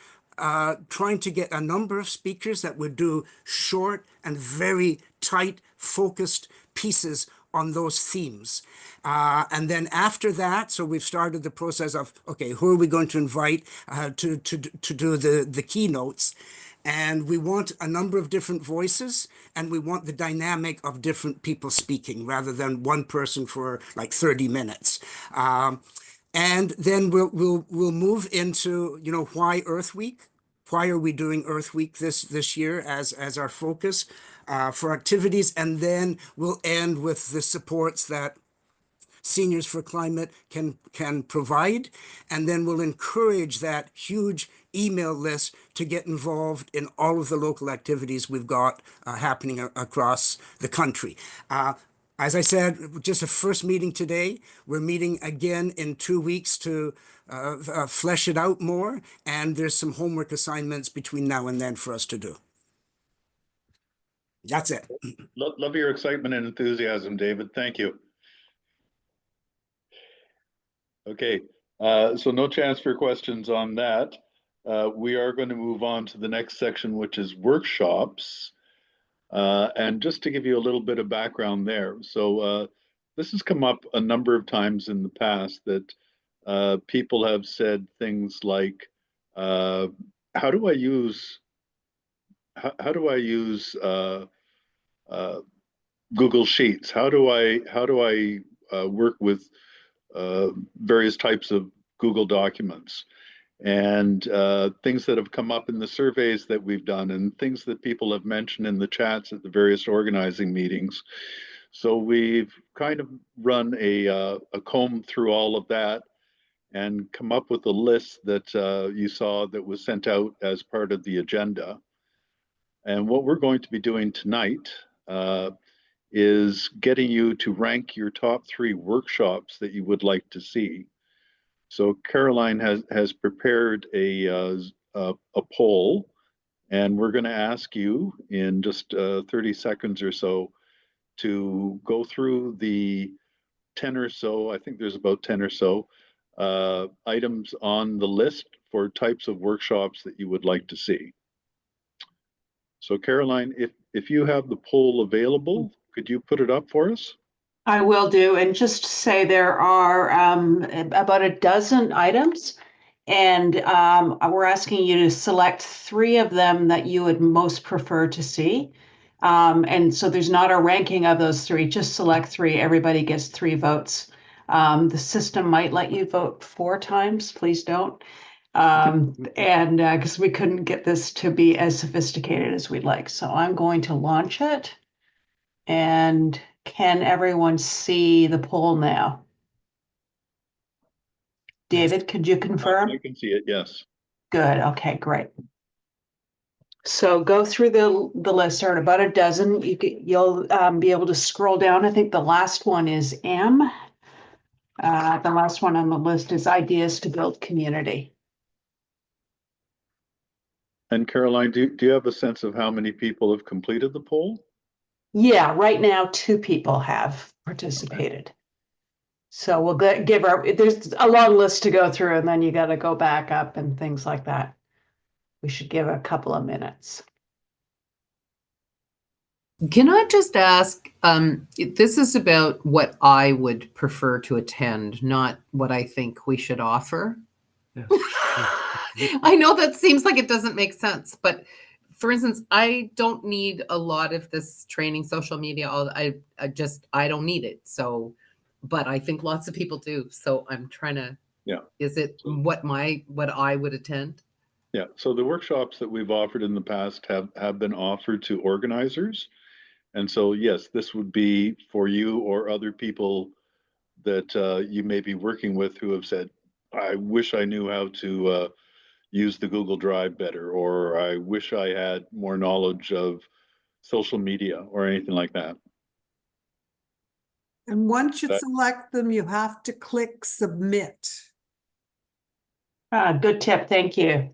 trying to get a number of speakers that would do short and very tight, focused pieces on those themes. And then after that, so we've started the process of, okay, who are we going to invite to do the keynotes? And we want a number of different voices, and we want the dynamic of different people speaking rather than one person for like 30 minutes. And then we'll move into, why Earth Week? Why are we doing Earth Week this year as our focus for activities? And then we'll end with the supports that Seniors for Climate can provide, and then we'll encourage that huge email list to get involved in all of the local activities we've got happening across the country. As I said, just a first meeting today. We're meeting again in 2 weeks to flesh it out more, and there's some homework assignments between now and then for us to do. That's it. Love your excitement and enthusiasm, David. Thank you. Okay, so no chance for questions on that. We are going to move on to the next section, which is workshops. And just to give you a little bit of background there. So this has come up a number of times in the past that people have said things like, how do I use Google Sheets? How do I work with various types of Google documents? and things that have come up in the surveys that we've done and things that people have mentioned in the chats at the various organizing meetings. So we've kind of run a comb through all of that and come up with a list that you saw that was sent out as part of the agenda. And what we're going to be doing tonight is getting you to rank your top 3 workshops that you would like to see. So Caroline has prepared a poll, and we're going to ask you in just 30 seconds or so to go through the 10 or so, I think there's about 10 or so items on the list for types of workshops that you would like to see. So Caroline, if you have the poll available, could you put it up for us? I will do, and just to say there are about a dozen items, and we're asking you to select 3 of them that you would most prefer to see. And so there's not a ranking of those 3, just select 3. Everybody gets 3 votes. The system might let you vote 4 times, please don't. And because we couldn't get this to be as sophisticated as we'd like. So I'm going to launch it. And can everyone see the poll now? David, could you confirm? I can see it, yes. Good, okay, great. So go through the list, there are about a dozen. You'll be able to scroll down. I think the last one is M. The last one on the list is Ideas to Build Community. And Caroline, do you have a sense of how many people have completed the poll? Yeah, right now 2 people have participated. So we'll there's a long list to go through, and then you got to go back up and things like that. We should give a couple of minutes. Can I just ask, this is about what I would prefer to attend, not what I think we should offer. I know that seems like it doesn't make sense, but for instance, I don't need a lot of this training, social media. I don't need it. So, but I think lots of people do. So I'm trying to, is it what I would attend? Yeah, so the workshops that we've offered in the past have been offered to organizers. And so, yes, this would be for you or other people that you may be working with who have said, I wish I knew how to use the Google Drive better, or I wish I had more knowledge of social media or anything like that. And once you select them, you have to click submit. Good tip, thank you.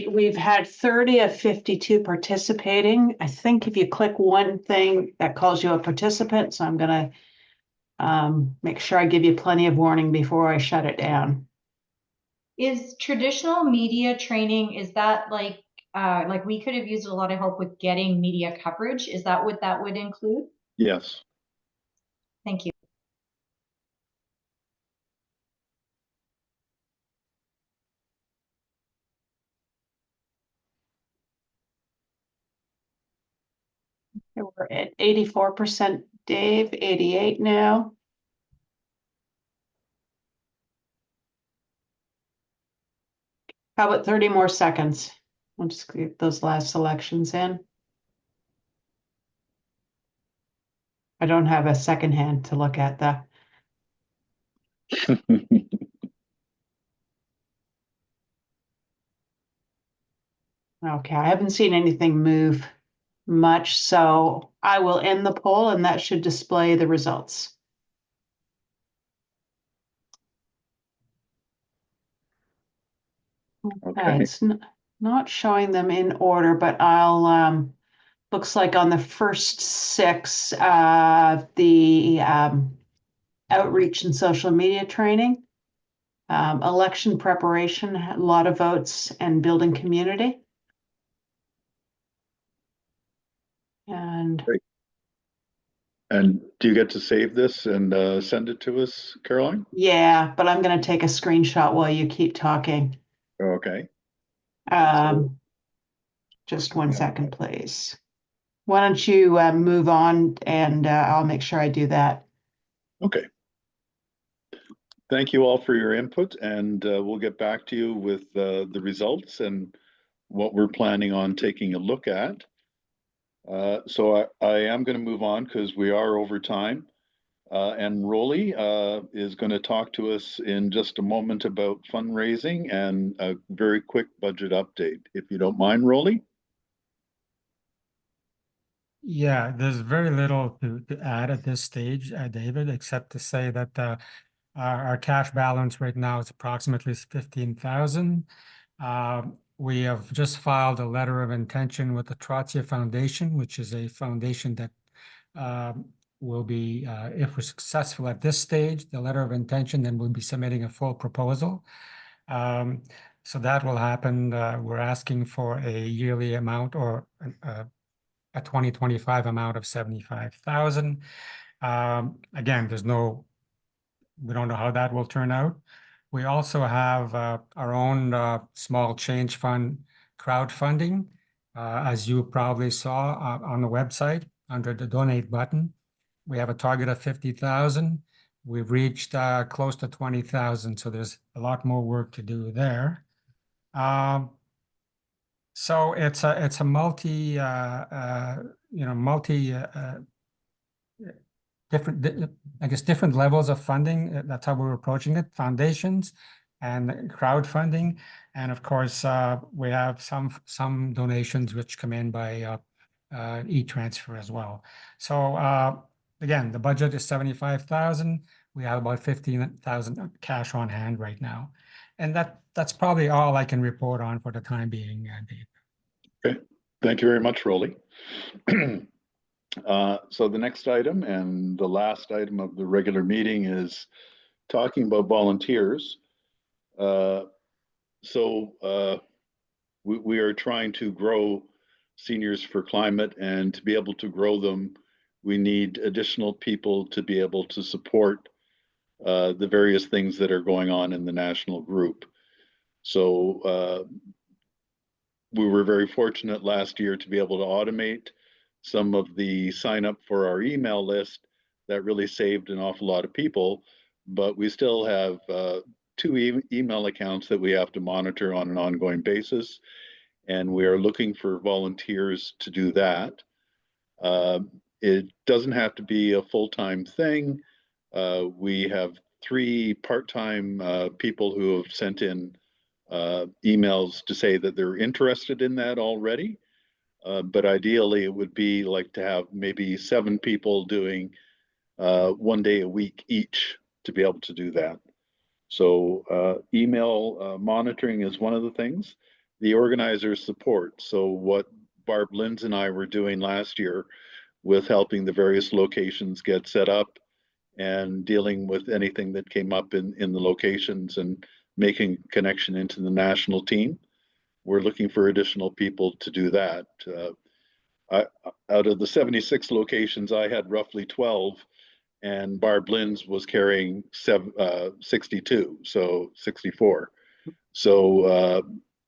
We've had 30 of 52 participating. I think if you click one thing, that calls you a participant. So I'm gonna make sure I give you plenty of warning before I shut it down. Is traditional media training, is that like we could have used a lot of help with getting media coverage? Is that what that would include? Yes. Thank you. We're at 84%, Dave, 88 now. How about 30 more seconds? I'll just get those last selections in. I don't have a second hand to look at that. Okay, I haven't seen anything move much, so I will end the poll and that should display the results. Okay, it's not showing them in order, but I'll, looks like on the first 6, the outreach and social media training, election preparation, a lot of votes, and building community. And great. And do you get to save this and send it to us, Caroline? Yeah, but I'm going to take a screenshot while you keep talking. Okay. Just 1 second, please. Why don't you move on and I'll make sure I do that. Okay. Thank you all for your input, and we'll get back to you with the results and what we're planning on taking a look at. So I am going to move on because we are over time. And Rolly is going to talk to us in just a moment about fundraising and a very quick budget update, if you don't mind, Rolly. Yeah, there's very little to add at this stage, David, except to say that our cash balance right now is approximately 15,000. We have just filed a letter of intention with the Trotsia Foundation, which is a foundation that will be, if we're successful at this stage, the letter of intention, then we'll be submitting a full proposal. So that will happen. We're asking for a yearly amount or a 2025 amount of 75,000. Again, we don't know how that will turn out. We also have our own small change fund crowdfunding, as you probably saw on the website under the donate button. We have a target of 50,000. We've reached close to 20,000, so there's a lot more work to do there. So it's a multi different levels of funding. That's how we're approaching it. Foundations and crowdfunding, and of course we have some donations which come in by e-transfer as well. So again, the budget is 75,000. We have about 15,000 cash on hand right now, and that's probably all I can report on for the time being, Dave. Okay, thank you very much, Rolly. So the next item and the last item of the regular meeting is talking about volunteers. We are trying to grow Seniors for Climate, and to be able to grow them, we need additional people to be able to support the various things that are going on in the national group. So we were very fortunate last year to be able to automate some of the sign up for our email list. That really saved an awful lot of people, but we still have two email accounts that we have to monitor on an ongoing basis, and we are looking for volunteers to do that. It doesn't have to be a full-time thing. We have 3 part-time people who have sent in emails to say that they're interested in that already. But ideally, it would be like to have maybe 7 people doing 1 day a week each to be able to do that. So email monitoring is one of the things. The organizer support. So what Barb Linz and I were doing last year with helping the various locations get set up and dealing with anything that came up in the locations and making connection into the national team. We're looking for additional people to do that. Out of the 76 locations, I had roughly 12, and Barb Linz was carrying 62, so 64. So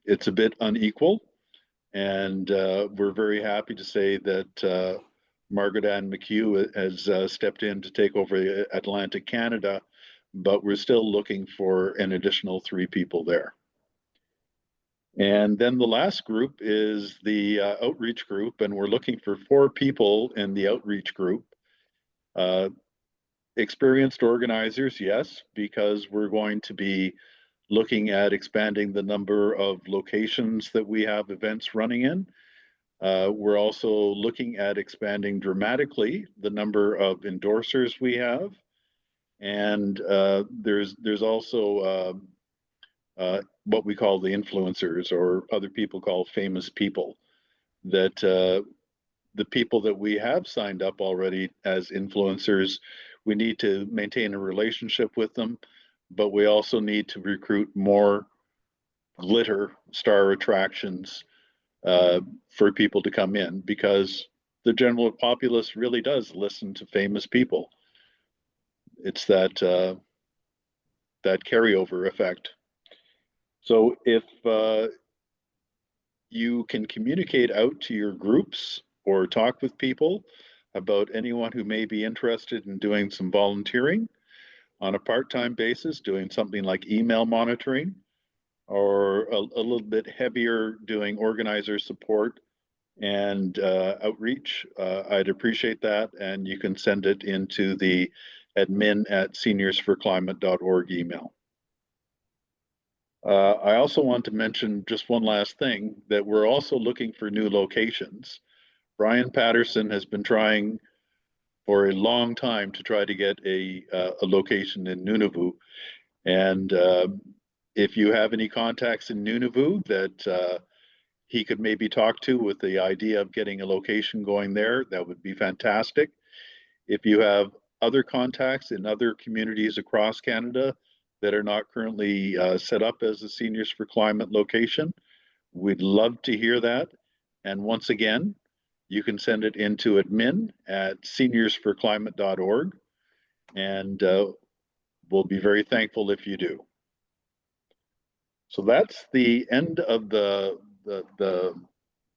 it's a bit unequal, and we're very happy to say that Margaret Ann McHugh has stepped in to take over Atlantic Canada, but we're still looking for an additional 3 people there. And then the last group is the outreach group, and we're looking for 4 people in the outreach group. Experienced organizers, yes, because we're going to be looking at expanding the number of locations that we have events running in. We're also looking at expanding dramatically the number of endorsers we have. And there's also what we call the influencers, or other people call famous people, that the people that we have signed up already as influencers, we need to maintain a relationship with them, but we also need to recruit more glitter star attractions for people to come in, because the general populace really does listen to famous people. It's that that carryover effect. So if you can communicate out to your groups or talk with people about anyone who may be interested in doing some volunteering, on a part-time basis doing something like email monitoring, or a little bit heavier doing organizer support and outreach, I'd appreciate that. And you can send it into the admin@seniorsforclimate.org email. I also want to mention just one last thing, that we're also looking for new locations. Brian Patterson has been trying for a long time to try to get a location in Nunavut. And if you have any contacts in Nunavut that he could maybe talk to with the idea of getting a location going there, that would be fantastic. If you have other contacts in other communities across Canada that are not currently set up as a Seniors for Climate location, we'd love to hear that. And once again, you can send it into admin@seniorsforclimate.org, and we'll be very thankful if you do. So that's the end of the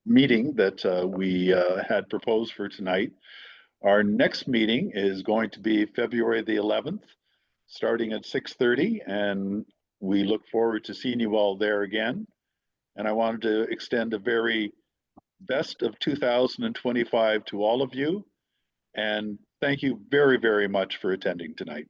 meeting that we had proposed for tonight. Our next meeting is going to be February the 11th, starting at 6:30, and we look forward to seeing you all there again. And I wanted to extend a very best of 2025 to all of you, and thank you very, very much for attending tonight.